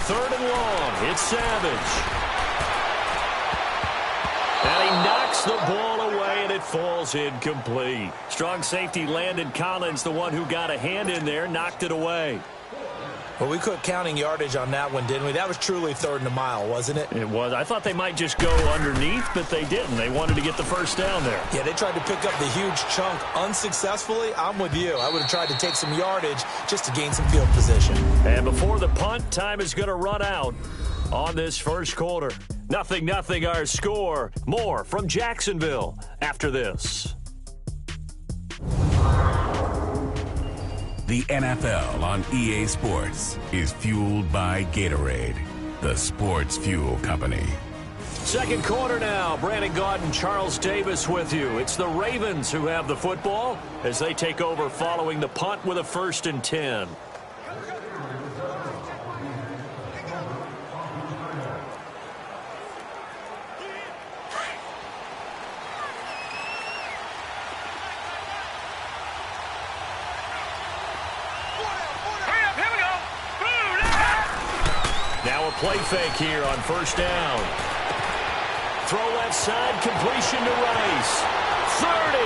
Third and long, it's Savage. And he knocks the ball away, and it falls incomplete. Strong safety Landon Collins, the one who got a hand in there, knocked it away. Well, we quit counting yardage on that one, didn't we? That was truly 3rd and a mile, wasn't it? It was. I thought they might just go underneath, but they didn't. They wanted to get the first down there. Yeah, they tried to pick up the huge chunk unsuccessfully. I'm with you. I would have tried to take some yardage just to gain some field position. And before the punt, time is going to run out on this first quarter. 0-0 our score. More from Jacksonville after this. The NFL on EA Sports is fueled by Gatorade, the sports fuel company. Second quarter now. Brandon Gaudin, Charles Davis with you. It's the Ravens who have the football as they take over following the punt with a 1st and 10. Play fake here on first down. Throw left side, completion to Rice. 30,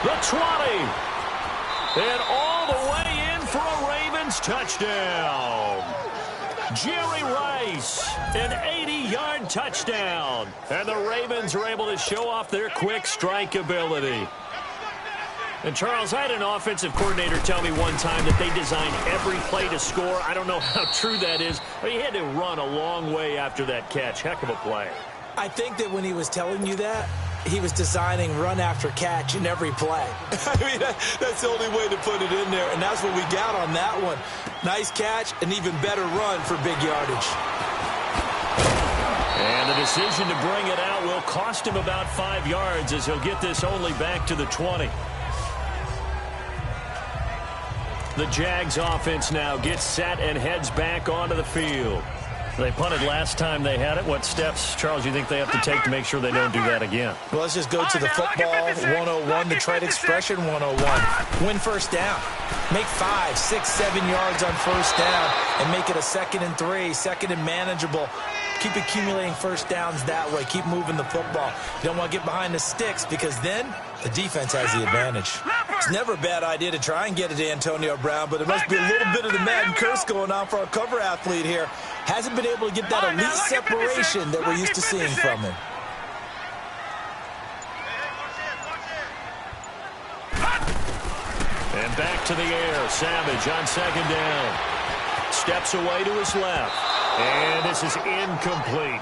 the 20, and all the way in for a Ravens touchdown. Jerry Rice, an 80-yard touchdown. And the Ravens are able to show off their quick strike ability. And, Charles, I had an offensive coordinator tell me one time that they design every play to score. I don't know how true that is, but he had to run a long way after that catch. Heck of a play. I think that when he was telling you that, he was designing run after catch in every play. I mean, that's the only way to put it in there, and that's what we got on that one. Nice catch, an even better run for big yardage. And the decision to bring it out will cost him about 5 yards as he'll get this only back to the 20. The Jags offense now gets set and heads back onto the field. They punted last time they had it. What steps, Charles, you think they have to take to make sure they don't do that again? Well, let's just go to the football 101, the trade expression 101. Win first down. Make 5, 6, 7 yards on first down and make it a 2nd and 3, 2nd and manageable. Keep accumulating first downs that way. Keep moving the football. You don't want to get behind the sticks because then the defense has the advantage. It's never a bad idea to try and get it to Antonio Brown, but it must be a little bit of the Madden curse going on for our cover athlete here. Hasn't been able to get that elite separation that we're used to seeing from him. And back to the air. Savage on 2nd down. Steps away to his left. And this is incomplete.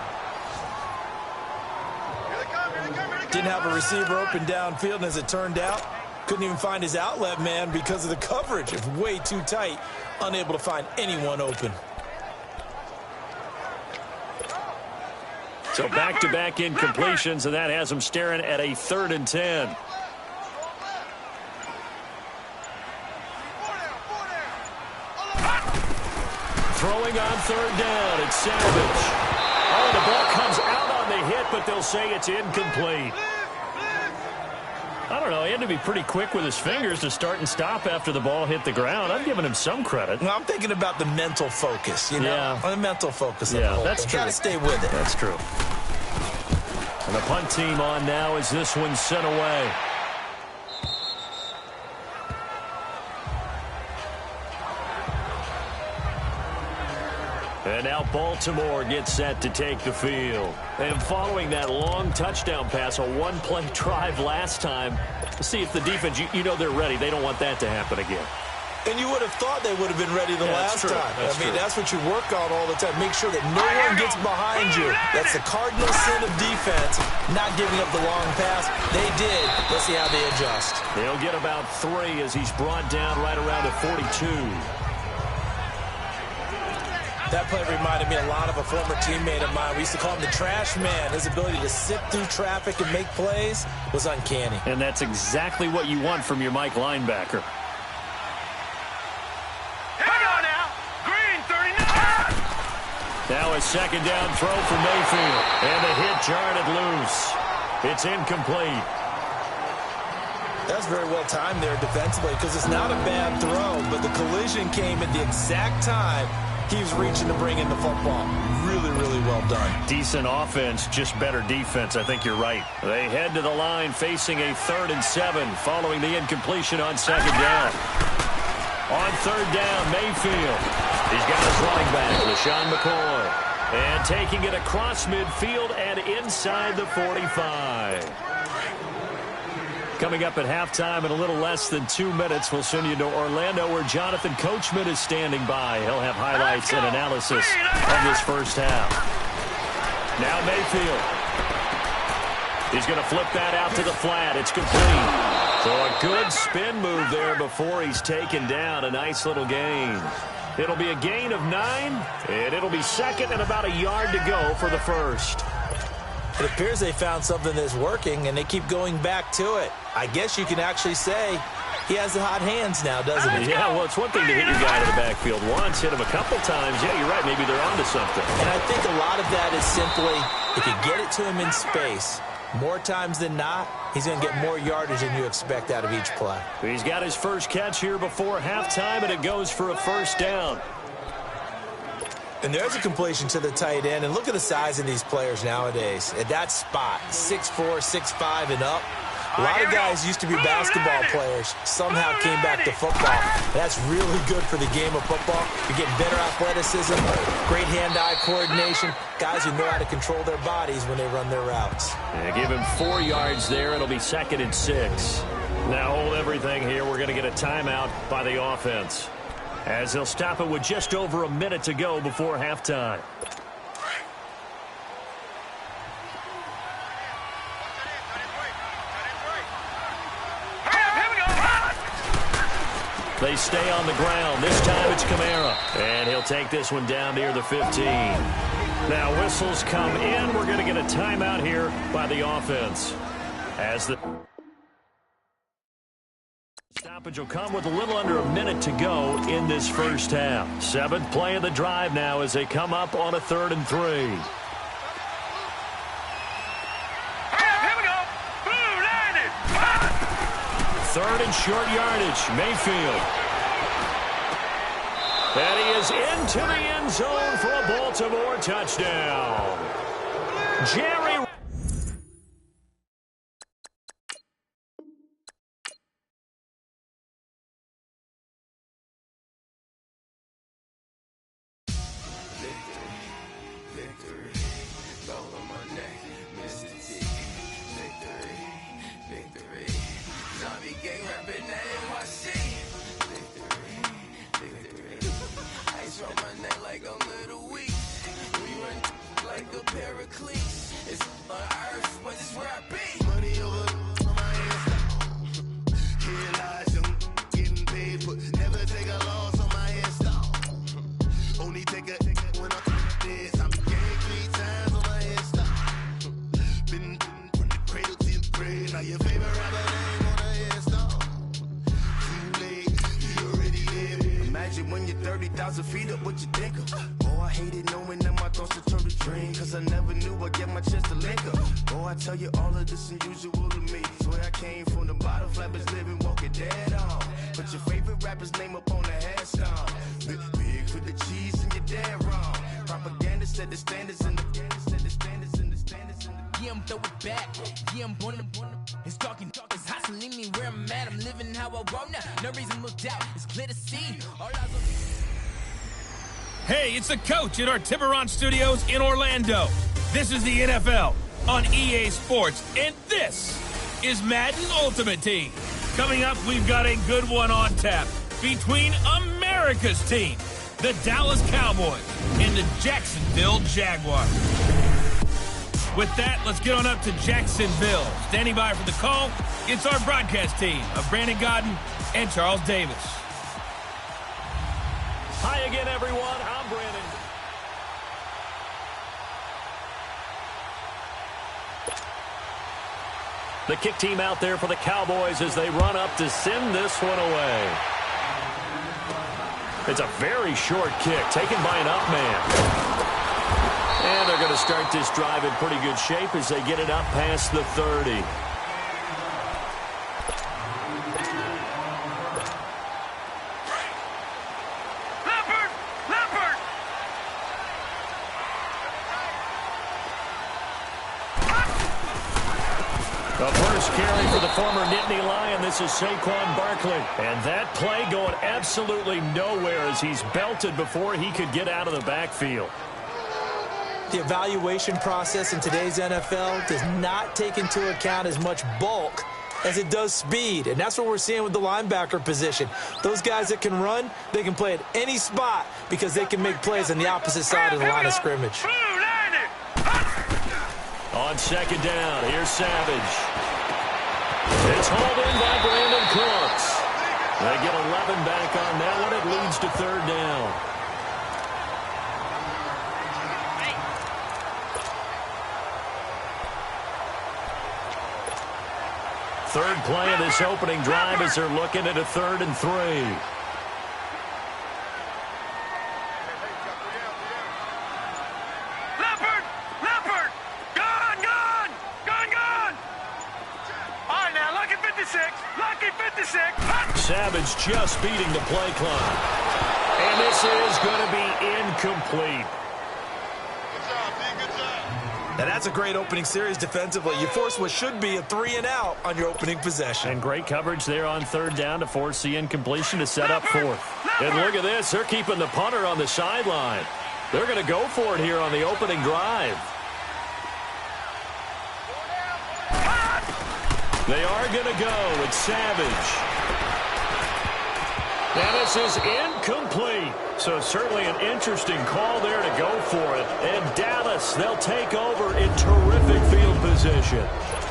Didn't have a receiver open downfield, and as it turned out, couldn't even find his outlet man because of the coverage. It's way too tight. Unable to find anyone open. So back-to-back incompletions, and that has him staring at a 3rd and 10. Throwing on 3rd down, it's Savage. Oh, the ball comes out on the hit, but they'll say it's incomplete. I don't know, he had to be pretty quick with his fingers to start and stop after the ball hit the ground. I'm giving him some credit. Well, I'm thinking about the mental focus, you know? Yeah. The mental focus of Yeah, the whole that's thing. true. Got to stay with it. That's true. And the punt team on now as this one's sent away. And now Baltimore gets set to take the field. And following that long touchdown pass, a one-play drive last time, see if the defense, you know they're ready. They don't want that to happen again. And you would have thought they would have been ready the last time. That's what you work on all the time. Make sure that no one gets behind you. That's the cardinal sin of defense, not giving up the long pass. They did. Let's see how they adjust. They'll get about 3 as he's brought down right around the 42. That play reminded me a lot of a former teammate of mine. We used to call him the trash man. His ability to sit through traffic and make plays was uncanny. And that's exactly what you want from your Mike linebacker. Hang on now. Green, 39. Now a 2nd down throw for Mayfield. And the hit jarred it loose. It's incomplete. That's very well timed there defensively because it's not a bad throw, but the collision came at the exact time he was reaching to bring in the football. Really, really well done. Decent offense, just better defense. I think you're right. They head to the line facing a 3rd and 7 following the incompletion on 2nd down. On 3rd down, Mayfield. He's got his running back, LaShawn McCoy. And taking it across midfield and inside the 45. Coming up at halftime in a little less than 2 minutes, we'll send you to Orlando where Jonathan Coachman is standing by. He'll have highlights and analysis of this first half. Now Mayfield. He's going to flip that out to the flat. It's complete. So a good spin move there before he's taken down. A nice little gain. It'll be a gain of 9, and it'll be 2nd and about a yard to go for the first. It appears they found something that's working, and they keep going back to it. I guess you can actually say he has the hot hands now, doesn't he? Yeah, well, it's one thing to hit your guy to the backfield once, hit him a couple times. Yeah, you're right. Maybe they're onto something. And I think a lot of that is simply if you get it to him in space, more times than not, he's going to get more yardage than you expect out of each play. He's got his first catch here before halftime, and it goes for a first down. And there's a completion to the tight end. And look at the size of these players nowadays. At that spot, 6'4", 6'5", and up. A lot of guys used to be basketball players. Somehow came back to football. That's really good for the game of football. You're getting better athleticism, great hand-eye coordination. Guys who know how to control their bodies when they run their routes. Yeah, give him 4 yards there. It'll be 2nd and 6. Now hold everything here. We're going to get a timeout by the offense, as they'll stop it with just over a minute to go before halftime. They stay on the ground. This time it's Kamara. And he'll take this one down near the 15. Now whistles come in. We're going to get a timeout here by the offense. As the Stoppage will come with a little under a minute to go in this first half. 7th play of the drive now as they come up on a 3rd and 3. Here we go. Blue, 90. 3rd and short yardage. Mayfield. And he is into the end zone for a Baltimore touchdown. Jerry. When you're 30,000 feet up, what you think of? Oh, I hated knowing that my thoughts would turn to dream, cause I never knew I'd get my chance to link up. Oh, I tell you all of this unusual to me. Swear I came from the bottom, flappers living, walking dead on. Put your favorite rapper's name up on the headstone. Big for the cheese and you're dead wrong. Propaganda said the standards in the yeah, I'm throw it back. Yeah, I'm on the it's talking, it's hustling me where I'm at. I'm living how I want now. No reason to look doubt. It's clear to see. All eyes on... Hey, it's the coach at our Tiburon Studios in Orlando. This is the NFL on EA Sports, and this is Madden Ultimate Team. Coming up, we've got a good one on tap between America's team, the Dallas Cowboys, and the Jacksonville Jaguars. With that, let's get on up to Jacksonville. Standing by for the call, it's our broadcast team of Brandon Godden and Charles Davis. Hi again, everyone. I'm Brandon. The kick team out there for the Cowboys as they run up to send this one away. It's a very short kick taken by an up man. And they're going to start this drive in pretty good shape as they get it up past the 30. Leopard! The first carry for the former Nittany Lion. This is Saquon Barkley. And that play going absolutely nowhere as he's belted before he could get out of the backfield. The evaluation process in today's NFL does not take into account as much bulk as it does speed. And that's what we're seeing with the linebacker position. Those guys that can run, they can play at any spot because they can make plays on the opposite side of the line of scrimmage. On second down, here's Savage. It's hauled in by Brandon Cooks. They get 11 back on that one. It leads to 3rd down. Third play of this opening drive as they're looking at a 3rd and 3. Leopard! Gone! All right, now, lucky 56. Savage just beating the play clock. And this is going to be incomplete. Now that's a great opening series defensively. You force what should be a 3-and-out on your opening possession. And great coverage there on 3rd down to force the incompletion to set up 4th. And look at this. They're keeping the punter on the sideline. They're going to go for it here on the opening drive. They are going to go. It's Savage. And this is incomplete. So certainly an interesting call there to go for it. And Dallas, they'll take over in terrific field position.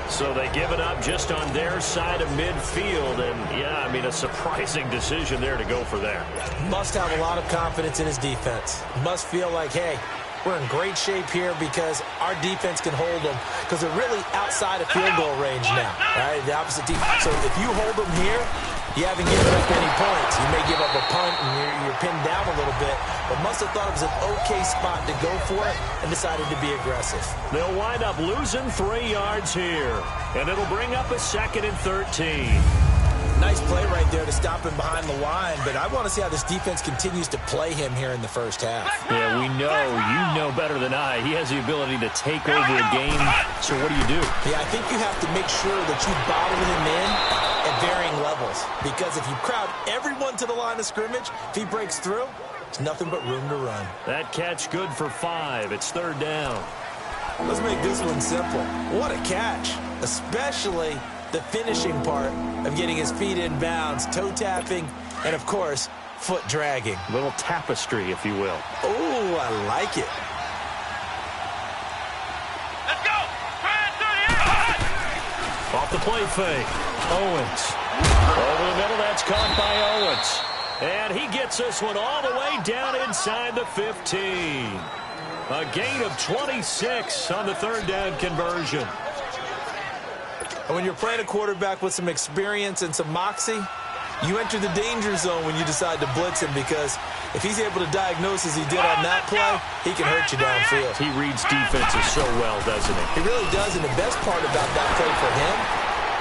So they give it up just on their side of midfield. And, yeah, I mean, a surprising decision there to go for that. Must have a lot of confidence in his defense. Must feel like, hey, we're in great shape here because our defense can hold them because they're really outside of field goal range now, right? The opposite team. So if you hold them here, You haven't given up any points. You may give up a punt and you're pinned down a little bit, but must have thought it was an okay spot to go for it and decided to be aggressive. They'll wind up losing 3 yards here, and it'll bring up a 2nd and 13. Nice play right there to stop him behind the line, but I want to see how this defense continues to play him here in the first half. Yeah, we know. You know better than I. He has the ability to take over a game. So what do? Yeah, I think you have to make sure that you bottle him in at varying levels, because if you crowd everyone to the line of scrimmage, if he breaks through, there's nothing but room to run. That catch good for 5. It's 3rd down. Let's make this one simple. What a catch, especially the finishing part of getting his feet in bounds, toe tapping, and of course, foot dragging. Little tapestry, if you will. Oh, I like it. Let's go! Off the play fake. Owens. Over the middle, that's caught by Owens. And he gets this one all the way down inside the 15. A gain of 26 on the 3rd down conversion. And when you're playing a quarterback with some experience and some moxie, you enter the danger zone when you decide to blitz him, because if he's able to diagnose as he did on that play, he can hurt you downfield. He reads defenses so well, doesn't he? He really does, and the best part about that play for him,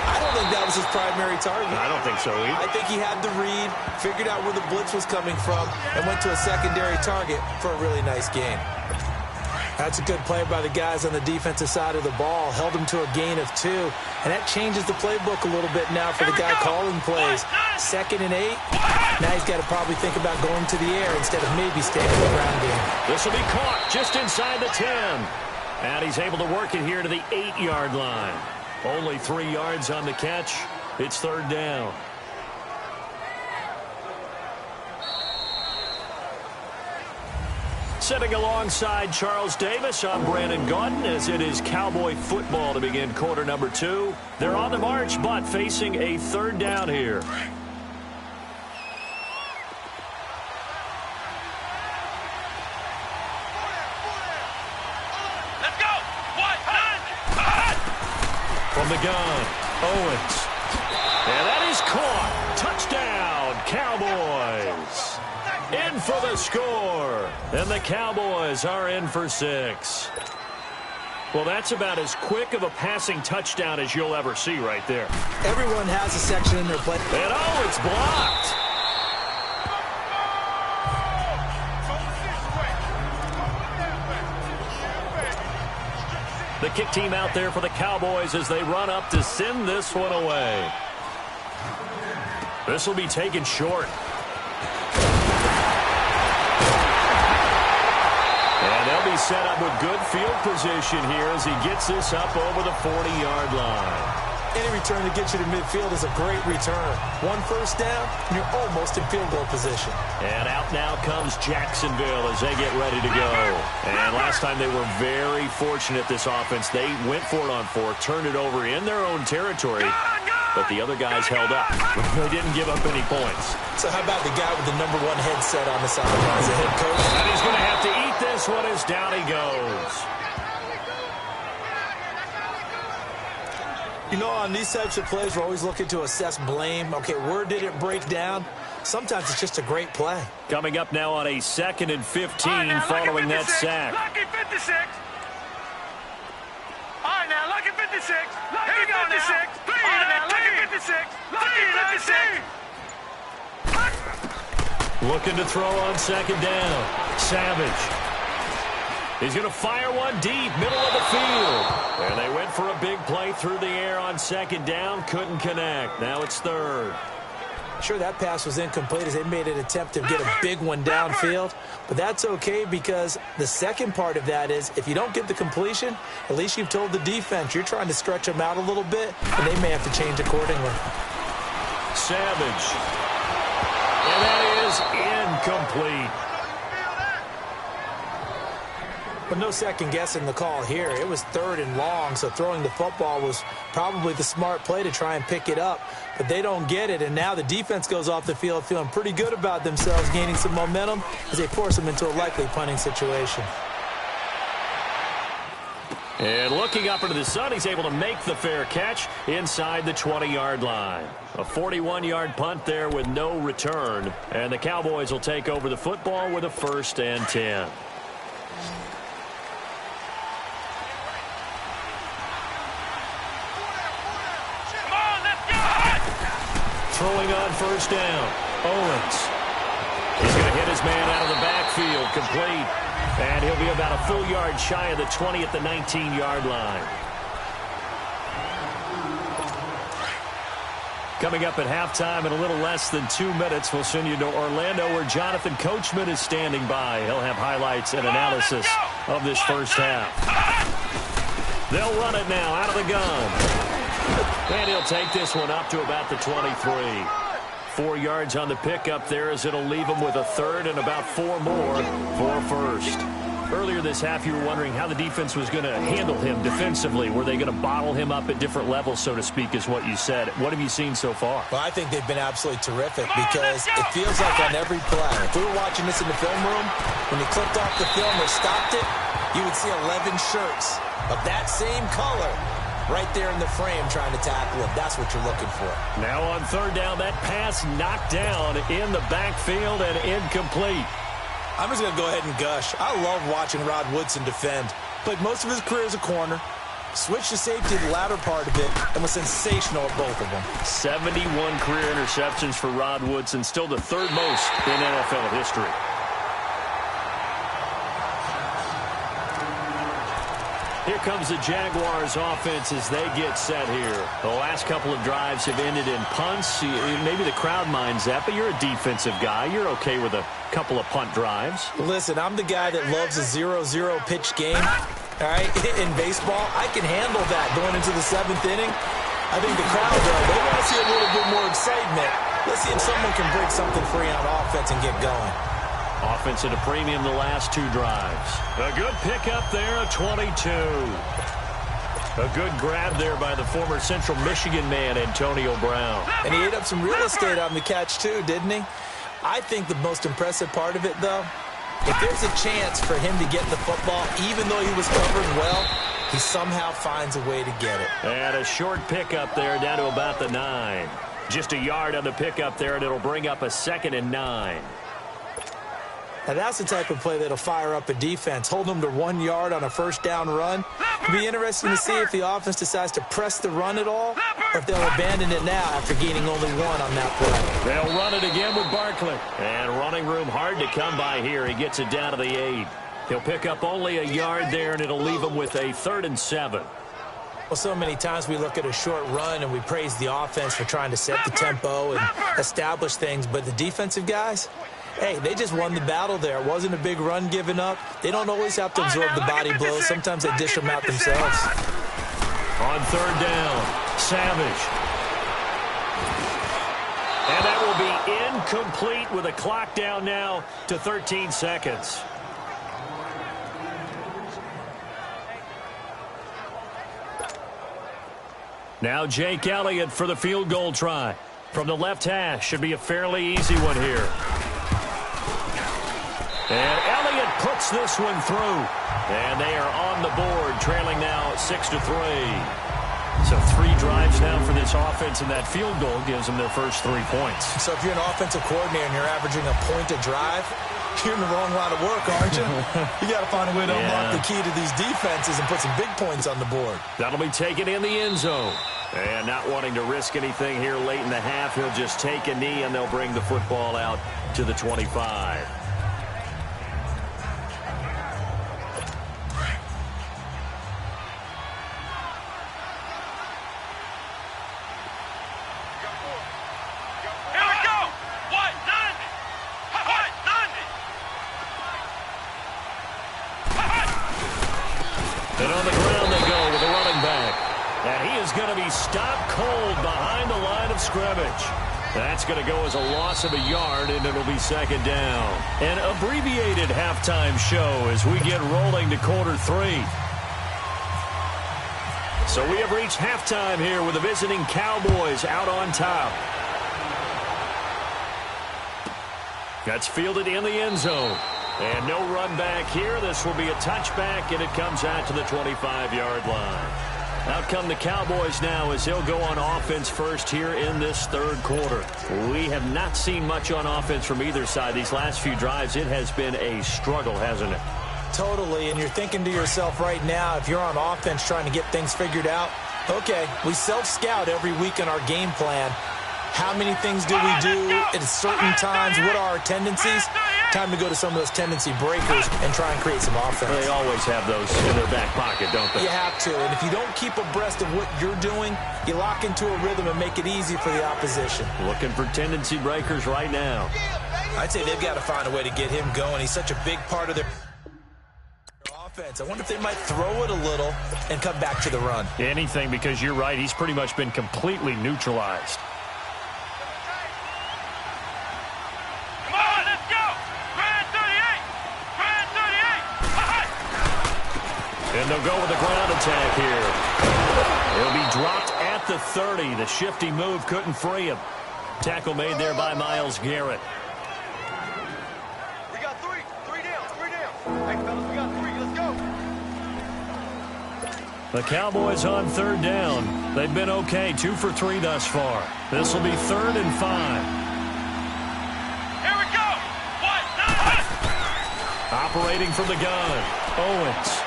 I don't think that was his primary target. I don't think so either. I think he had the read, figured out where the blitz was coming from, and went to a secondary target for a really nice gain. That's a good play by the guys on the defensive side of the ball. Held him to a gain of 2. And that changes the playbook a little bit now for the guy calling plays. 2nd and 8. Now he's got to probably think about going to the air instead of maybe staying in the ground game. This will be caught just inside the 10. And he's able to work it here to the 8-yard line. Only 3 yards on the catch. It's 3rd down. Sitting alongside Charles Davis, I'm Brandon Gaudin, as it is Cowboy football to begin quarter number 2. They're on the march, but facing a 3rd down here. Let's go! From the gun, Owens. And that is caught. Touchdown, Cowboys. In for the score. And the Cowboys are in for 6. Well, that's about as quick of a passing touchdown as you'll ever see right there. Everyone has a section in their play. And oh, it's blocked. The kick team out there for the Cowboys as they run up to send this one away. This will be taken short. And they'll be set up with good field position here as he gets this up over the 40-yard line. Any return that gets you to midfield is a great return. 1 first down, and you're almost in field goal position. And out now comes Jacksonville as they get ready to go. And last time they were very fortunate, this offense. They went for it on 4, turned it over in their own territory, but the other guys held up. They didn't give up any points. So how about the guy with the #1 headset on the sidelines, the head coach? And he's going to have to eat this one as down he goes. You know, on these types of plays, we're always looking to assess blame. Okay, where did it break down? Sometimes it's just a great play. Coming up now on a 2nd and 15 following that sack. Lucky 56. All right, now, lucky 56. Lucky 56. All right, now, lucky 56. Lucky 56. Looking to throw on 2nd down. Savage. He's going to fire one deep, middle of the field. And they went for a big play through the air on 2nd down. Couldn't connect. Now it's 3rd. Sure, that pass was incomplete as they made an attempt to get a big one downfield. But that's okay, because the second part of that is if you don't get the completion, at least you've told the defense you're trying to stretch them out a little bit, and they may have to change accordingly. Savage. And that is incomplete. But no second guessing the call here. It was 3rd and long, so throwing the football was probably the smart play to try and pick it up. But they don't get it, and now the defense goes off the field feeling pretty good about themselves, gaining some momentum as they force them into a likely punting situation. And looking up into the sun, he's able to make the fair catch inside the 20-yard line. A 41-yard punt there with no return. And the Cowboys will take over the football with a 1st and 10. Come on, let's go! Throwing on 1st down. Owens. He's going to hit his man out of the backfield, complete. And he'll be about a full yard shy of the 20 at the 19-yard line. Coming up at halftime in a little less than 2 minutes, we'll send you to Orlando where Jonathan Coachman is standing by. He'll have highlights and analysis of this first half. They'll run it now out of the gun. And he'll take this one up to about the 23. 4 yards on the pickup there as it'll leave him with a 3rd and about 4 more for a 1st. Earlier this half, you were wondering how the defense was going to handle him defensively. Were they going to bottle him up at different levels, so to speak, is what you said. What have you seen so far? Well, I think they've been absolutely terrific because it feels like on every play. If we were watching this in the film room, when he clipped off the film or stopped it, you would see 11 shirts of that same color right there in the frame trying to tackle him. That's what you're looking for. Now on 3rd down, that pass knocked down in the backfield and incomplete. I'm just going to go ahead and gush. I love watching Rod Woodson defend. Played most of his career as a corner. Switched to safety the latter part of it and was sensational at both of them. 71 career interceptions for Rod Woodson, still the 3rd most in NFL history. Here comes the Jaguars offense as they get set here. The last couple of drives have ended in punts. Maybe the crowd minds that, but you're a defensive guy. You're okay with a couple of punt drives. Listen, I'm the guy that loves a 0-0 pitch game. All right, in baseball, I can handle that going into the 7th inning. I think the crowd, though, they want to see a little bit more excitement. Let's see if someone can break something free on offense and get going. Offense at a premium the last 2 drives. A good pickup there, a 22. A good grab there by the former Central Michigan man, Antonio Brown. And he ate up some real estate on the catch, too, didn't he? I think the most impressive part of it, though, if there's a chance for him to get the football, even though he was covered well, he somehow finds a way to get it. And a short pickup there down to about the 9. Just a yard on the pickup there, and it'll bring up a 2nd and 9. Now, that's the type of play that'll fire up a defense. Hold them to 1 yard on a 1st down run. It'll be interesting to see if the offense decides to press the run at all or if they'll abandon it now after gaining only 1 on that play. They'll run it again with Barkley. And running room hard to come by here. He gets it down to the 8. He'll pick up only a yard there, and it'll leave him with a 3rd and 7. Well, so many times we look at a short run and we praise the offense for trying to set the tempo and establish things, but the defensive guys, hey, they just won the battle there. It wasn't a big run given up. They don't always have to absorb the body blows. Sometimes they dish them out themselves. On 3rd down, Savage. And that will be incomplete with a clock down now to 13 seconds. Now Jake Elliott for the field goal try. From the left hash, should be a fairly easy one here. And Elliott puts this one through. And they are on the board, trailing now 6-3. So 3 drives now for this offense, and that field goal gives them their first 3 points. So if you're an offensive coordinator and you're averaging a point a drive, you're in the wrong line of work, aren't you? You got to find a way to unlock the key to these defenses and put some big points on the board. That'll be taken in the end zone. And not wanting to risk anything here late in the half, he'll just take a knee, and they'll bring the football out to the 25. And on the ground they go with the running back. And he is going to be stopped cold behind the line of scrimmage. That's going to go as a loss of a yard, and it'll be 2nd down. An abbreviated halftime show as we get rolling to quarter 3. So we have reached halftime here with the visiting Cowboys out on top. That's fielded in the end zone. And no run back here. This will be a touchback, and it comes out to the 25-yard line. Out come the Cowboys now as they'll go on offense first here in this third quarter. We have not seen much on offense from either side. These last few drives, it has been a struggle, hasn't it? Totally, and you're thinking to yourself right now, if you're on offense trying to get things figured out, okay, we self-scout every week in our game plan. How many things do we do at certain times? What are our tendencies? Time to go to some of those tendency breakers and try and create some offense. They always have those in their back pocket, don't they? You have to, and if you don't keep abreast of what you're doing, you lock into a rhythm and make it easy for the opposition. Looking for tendency breakers right now. I'd say they've got to find a way to get him going. He's such a big part of their offense. I wonder if they might throw it a little and come back to the run. Anything, because you're right. He's pretty much been completely neutralized. And they'll go with the ground attack here. He'll be dropped at the 30. The shifty move couldn't free him. Tackle made there by Myles Garrett. We got three. Three down. Hey, fellas, we got three. Let's go. The Cowboys on third down. They've been okay. 2 for 3 thus far. This will be 3rd and 5. Here we go. 1, 9. Operating from the gun. Owens.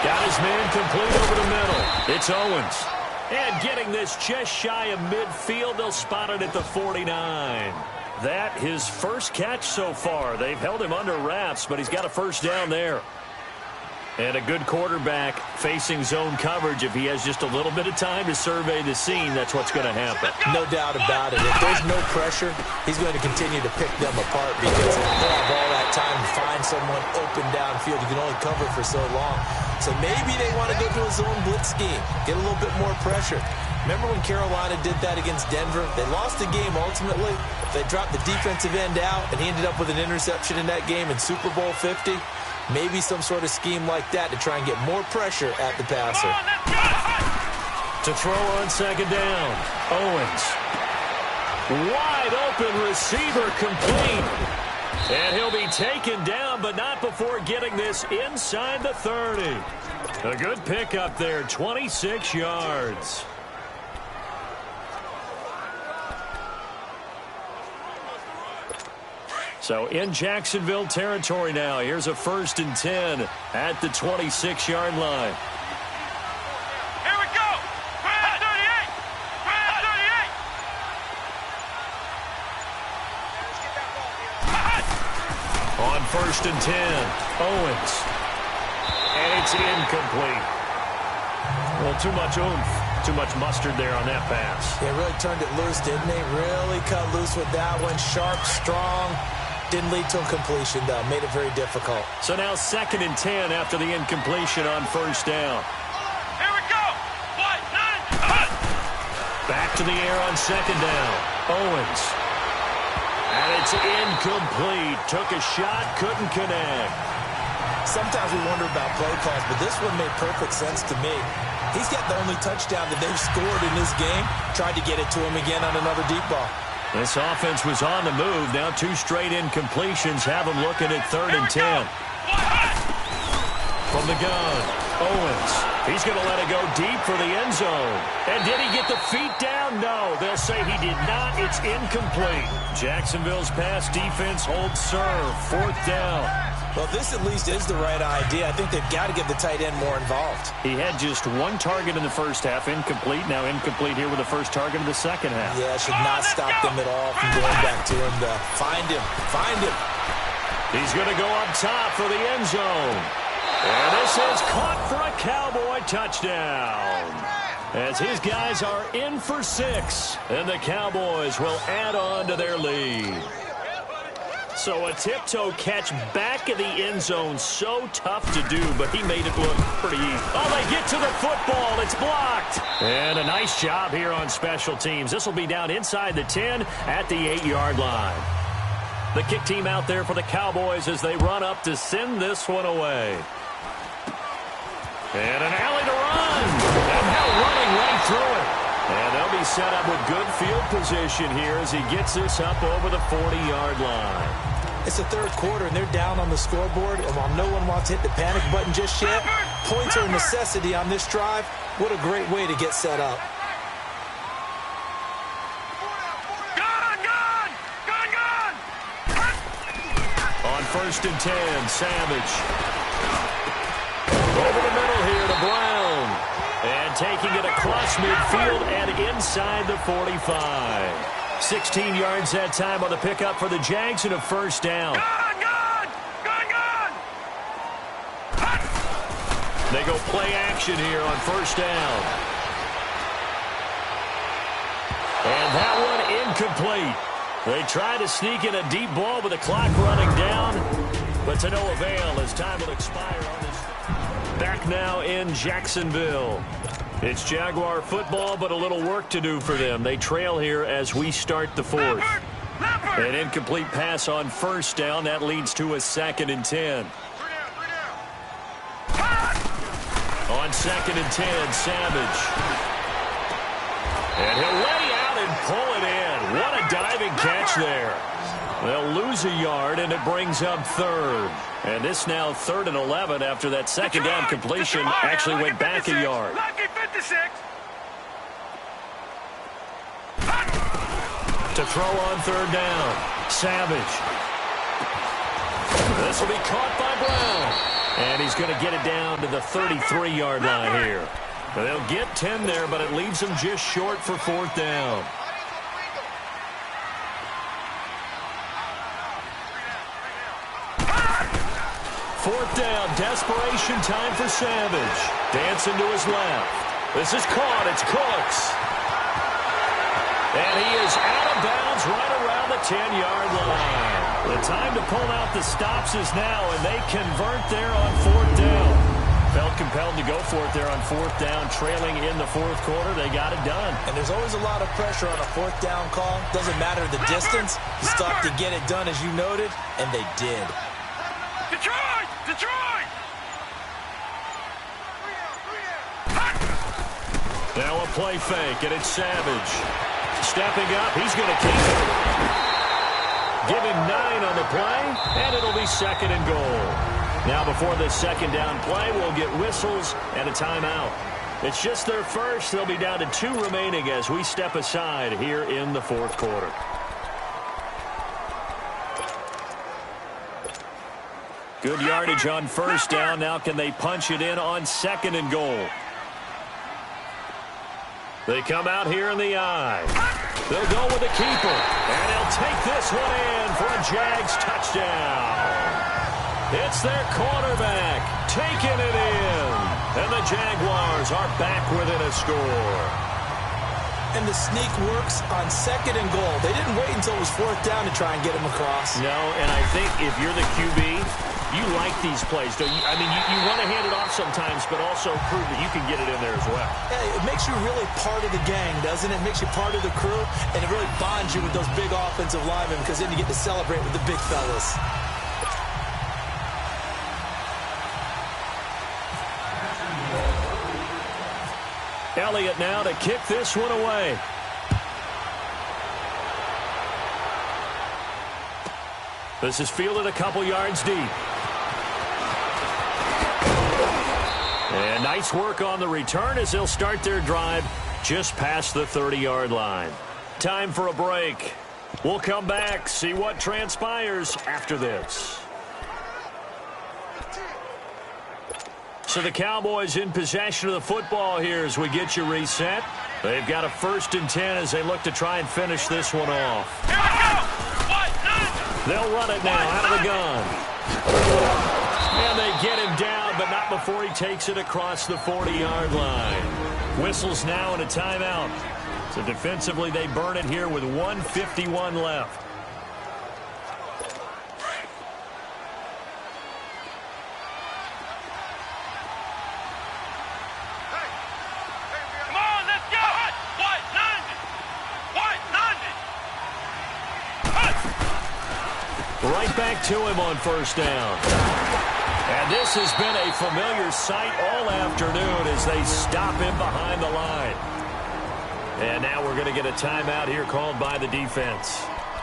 Got his man complete over the middle. It's Owens. And getting this just shy of midfield, they'll spot it at the 49. That his first catch so far. They've held him under wraps, but he's got a first down there. And a good quarterback facing zone coverage. If he has just a little bit of time to survey the scene, that's what's going to happen. No doubt about it. If there's no pressure, he's going to continue to pick them apart because he'll have all that time to find someone open downfield. You can only cover for so long. So maybe they want to go to a zone blitz scheme, get a little bit more pressure. Remember when Carolina did that against Denver? They lost the game ultimately. They dropped the defensive end out, and he ended up with an interception in that game in Super Bowl 50. Maybe some sort of scheme like that to try and get more pressure at the passer. To throw on second down, Owens. Wide open receiver complete. And he'll be taken down, but not before getting this inside the 30. A good pickup there, 26 yards. So in Jacksonville territory now. Here's a 1st and 10 at the 26-yard line. Here we go. Brand 38. Brand 38. On 1st and 10, Owens. And it's incomplete. Well, too much oomph, too much mustard there on that pass. They really turned it loose, didn't they? Really cut loose with that one. Sharp, strong. Didn't lead to a completion, though. Made it very difficult. So now 2nd and 10 after the incompletion on 1st down. Here we go. 1, 9. Back to the air on 2nd down. Owens. And it's incomplete. Took a shot, couldn't connect. Sometimes we wonder about play calls, but this one made perfect sense to me. He's got the only touchdown that they've scored in this game. Tried to get it to him again on another deep ball. This offense was on the move. Now 2 straight incompletions have them looking at 3rd and 10. From the gun, Owens. He's going to let it go deep for the end zone. And did he get the feet down? No. They'll say he did not. It's incomplete. Jacksonville's pass defense holds serve. 4th down. Well, this at least is the right idea. I think they've got to get the tight end more involved. He had just 1 target in the first half, incomplete. Now incomplete here with the first target in the second half. Yeah, should not stop them at all from going back to him to find him. Find him. He's going to go up top for the end zone. And this is caught for a Cowboy touchdown. As his guys are in for 6. And the Cowboys will add on to their lead. So a tiptoe catch back in the end zone, so tough to do, but he made it look pretty easy. Oh, they get to the football. It's blocked. And a nice job here on special teams. This will be down inside the 10 at the 8-yard line. The kick team out there for the Cowboys as they run up to send this one away. And an alley to run. And now running right through it. And they'll be set up with good field position here as he gets this up over the 40-yard line. It's the third quarter, and they're down on the scoreboard. And while no one wants to hit the panic button just yet, points are a necessity on this drive. What a great way to get set up. On 1st and 10, Savage. Over the middle here to Brown. And taking it across midfield and inside the 45. 16 yards that time on the pickup for the Jags and a first down. They go play action here on 1st down. And that one incomplete. They try to sneak in a deep ball with the clock running down, but to no avail as time will expire on this. Back now in Jacksonville. It's Jaguar football, but a little work to do for them. They trail here as we start the 4th. An incomplete pass on 1st down. That leads to a 2nd and 10. On 2nd and 10, Savage. And he'll lay out and pull it in. What a diving catch there. They'll lose a yard, and it brings up 3rd. And this now 3rd and 11 after that 2nd down completion actually went back a yard. To throw on 3rd down, Savage. This will be caught by Brown. And he's going to get it down to the 33-yard line here. They'll get 10 there, but it leaves them just short for 4th down. 4th down, desperation time for Savage. Dancing to his left. This is caught. It's Cooks. And he is out of bounds right around the 10-yard line. The time to pull out the stops is now, and they convert there on 4th down. Felt compelled to go for it there on 4th down, trailing in the 4th quarter. They got it done. And there's always a lot of pressure on a 4th down call. Doesn't matter the distance. You stop to get it done, as you noted, and they did. Detroit! Detroit! Now a play fake, and it's Savage. Stepping up, he's going to keep it. Give him 9 on the play, and it'll be 2nd and goal. Now before the 2nd down play, we'll get whistles and a timeout. It's just their first. They'll be down to 2 remaining as we step aside here in the 4th quarter. Good yardage on 1st down. Now can they punch it in on 2nd and goal? They come out here in the eye. They'll go with the keeper. And they'll take this one in for a Jags touchdown. It's their quarterback taking it in. And the Jaguars are back within a score. And the sneak works on 2nd and goal. They didn't wait until it was 4th down to try and get him across. No, and I think if you're the QB, you like these plays, don't you? I mean, you want to hand it off sometimes, but also prove that you can get it in there as well. Hey, it makes you really part of the gang, doesn't it? It makes you part of the crew, and it really bonds you with those big offensive linemen because then you get to celebrate with the big fellas. Elliott now to kick this one away. This is fielded a couple yards deep. And nice work on the return as they'll start their drive just past the 30-yard line. Time for a break. We'll come back, see what transpires after this. So the Cowboys in possession of the football here as we get you reset. They've got a 1st and 10 as they look to try and finish this one off. Here we go! They'll run it now out of the gun. And they get him down, but not before he takes it across the 40-yard line. Whistles now and a timeout. So defensively, they burn it here with 1:51 left. Right back to him on 1st down. And this has been a familiar sight all afternoon as they stop him behind the line. And now we're going to get a timeout here called by the defense.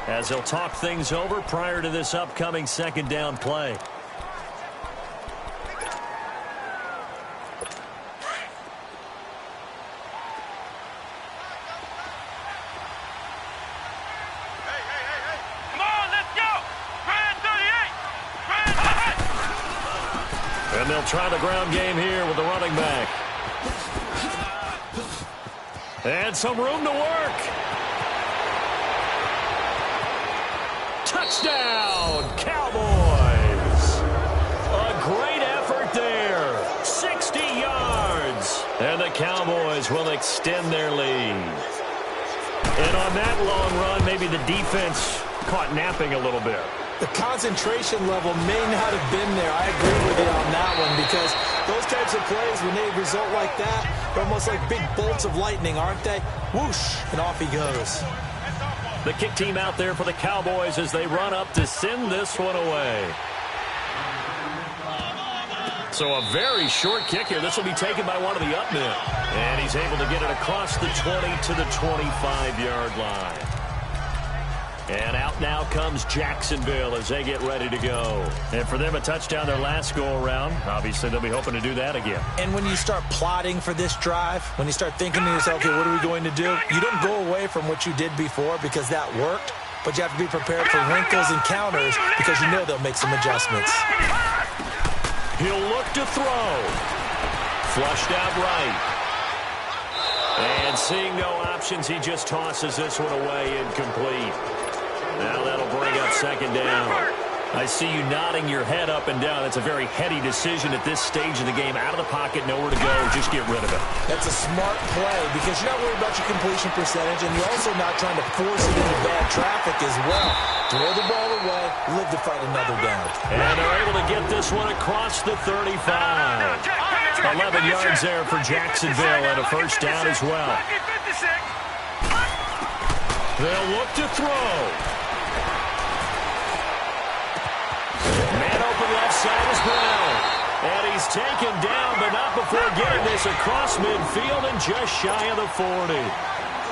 as they'll talk things over prior to this upcoming second down play. And they'll try the ground game here with the running back. And some room to work. Touchdown, Cowboys. A great effort there. 60 yards. And the Cowboys will extend their lead. And on that long run, maybe the defense caught napping a little bit. The concentration level may not have been there. I agree with you on that one, because those types of plays, when they result like that, they're almost like big bolts of lightning, aren't they? Whoosh, and off he goes. The kick team out there for the Cowboys as they run up to send this one away. So a very short kick here. This will be taken by one of the up men. And he's able to get it across the 20 to the 25-yard line. And out now comes Jacksonville as they get ready to go. And for them, a touchdown their last go-around. Obviously, they'll be hoping to do that again. And when you start plotting for this drive, when you start thinking to yourself, okay, what are we going to do? You don't go away from what you did before because that worked, but you have to be prepared for wrinkles and counters because you know they'll make some adjustments. He'll look to throw. Flushed out right. And seeing no options, he just tosses this one away incomplete. Now that'll bring up second down. I see you nodding your head up and down. It's a very heady decision at this stage of the game. Out of the pocket, nowhere to go. Just get rid of it. That's a smart play because you're not worried about your completion percentage, and you're also not trying to force it into bad traffic as well. Throw the ball away, live to fight another down. And they're able to get this one across the 35. 11 yards there for Jacksonville and a first down as well. They'll look to throw. Man open left side is Brown. And he's taken down, but not before getting this across midfield and just shy of the 40.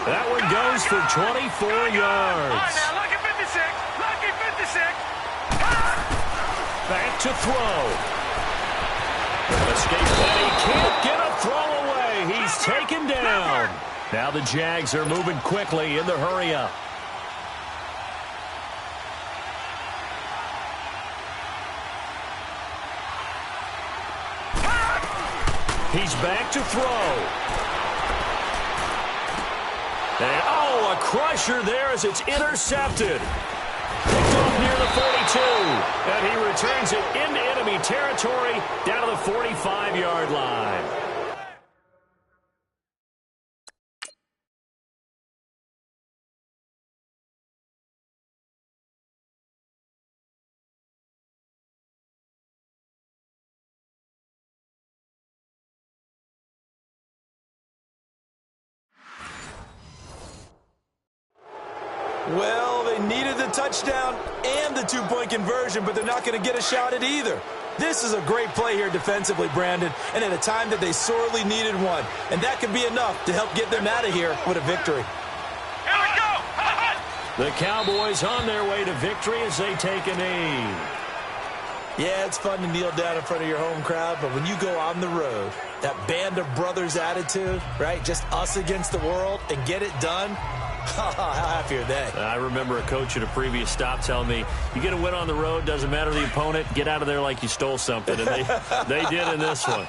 That one goes for 24 yards. Lucky 56. Lucky 56. Back to throw. Escape play. Can't get a throw away. He's taken down. Now the Jags are moving quickly in the hurry-up. He's back to throw. And, oh, a crusher there as it's intercepted. Picked off near the 42. And he returns it into enemy territory down to the 45-yard line. Well, they needed the touchdown and the two-point conversion, but they're not going to get a shot at either. This is a great play here defensively, Brandon, and at a time that they sorely needed one. And that could be enough to help get them out of here with a victory. Here we go! The Cowboys on their way to victory as they take a knee. Yeah, it's fun to kneel down in front of your home crowd, but when you go on the road, that band of brothers attitude, right, just us against the world, and get it done, how happy are they? I remember a coach at a previous stop telling me, you get a win on the road, doesn't matter the opponent, get out of there like you stole something. And they did in this one.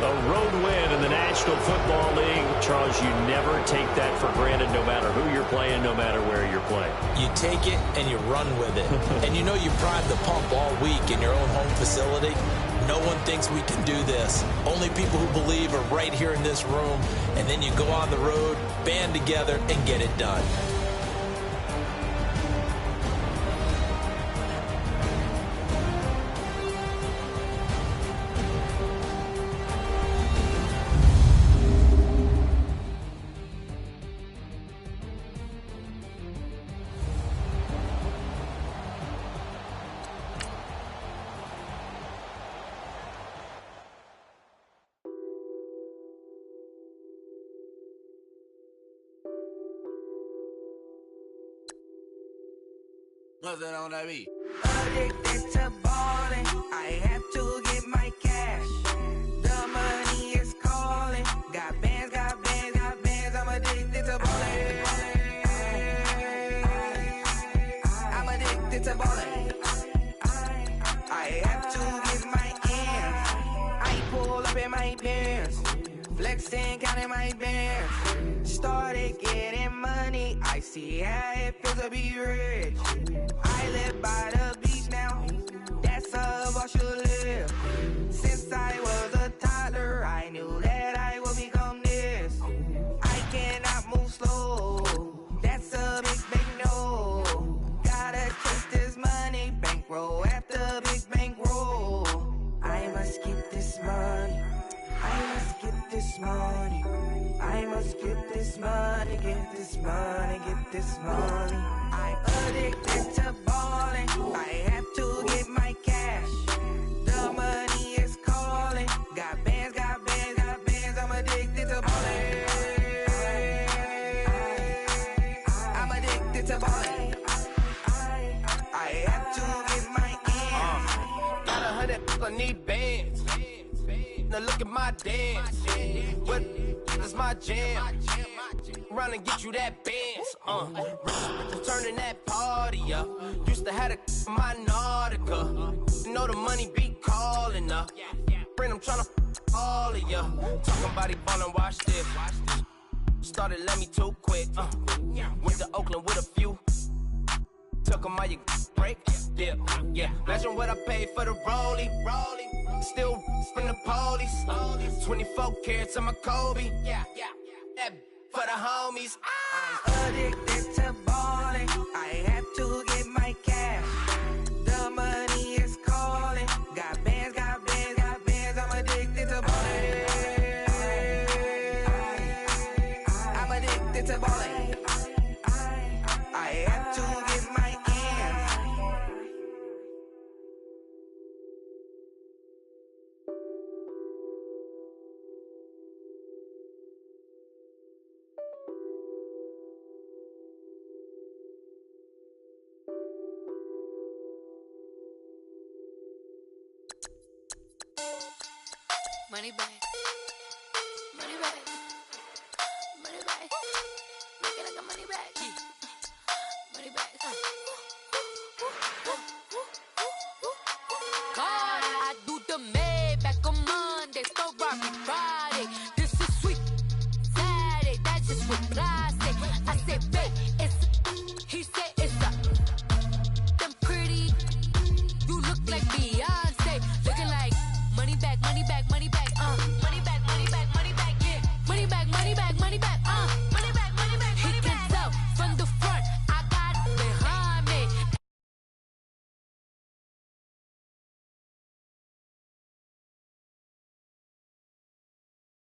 A road win in the National Football League. Charles, you never take that for granted no matter who you're playing, no matter where you're playing. You take it and you run with it. And you know you primed the pump all week in your own home facility. No one thinks we can do this. Only people who believe are right here in this room. And then you go on the road, band together, and get it done. What's that on that beat? Addicted to ballin', I have to get my cash. The money is calling. Got bands, got bands, got bands. I'm addicted to ballin'. I'm addicted to ballin'. I have to get my ends. I pull up in my pants, flexing, counting my bands. Started getting money. I see how it feels to be rich. I live by the beach now. That's how I should live. Since I was a toddler, I knew that I would become this. I cannot move slow. That's a big no. Gotta chase this money, bankroll after big bankroll. I must get this money. I must get this money. I must get this money, get this money, get this money. I'm addicted to ballin'. I have to get my cash. The money is calling. Got bands, got bands, got bands. I'm addicted to ballin'. I'm addicted to ballin'. I have to get my ends. Got 100, I need bands. Now look at my dance. What is my jam? Run and get you that bands. Turning that party up. Used to have a my Nautica. Know the money be calling up. Friend, I'm tryna all of ya. Talking about he ballin', watch this. Started let me too quick. Went to Oakland with a few. Took 'em all you break. Dip. Yeah. Imagine what I paid for the rollie. Still from the police. 24 carats on my Kobe. That for the homies. I'm addicted to ballin'. I have to get my cash. The money is calling. Got bands, got bands, got bands. I'm addicted to ballin'. I'm addicted to ballin'. I have to get my ends. Money back.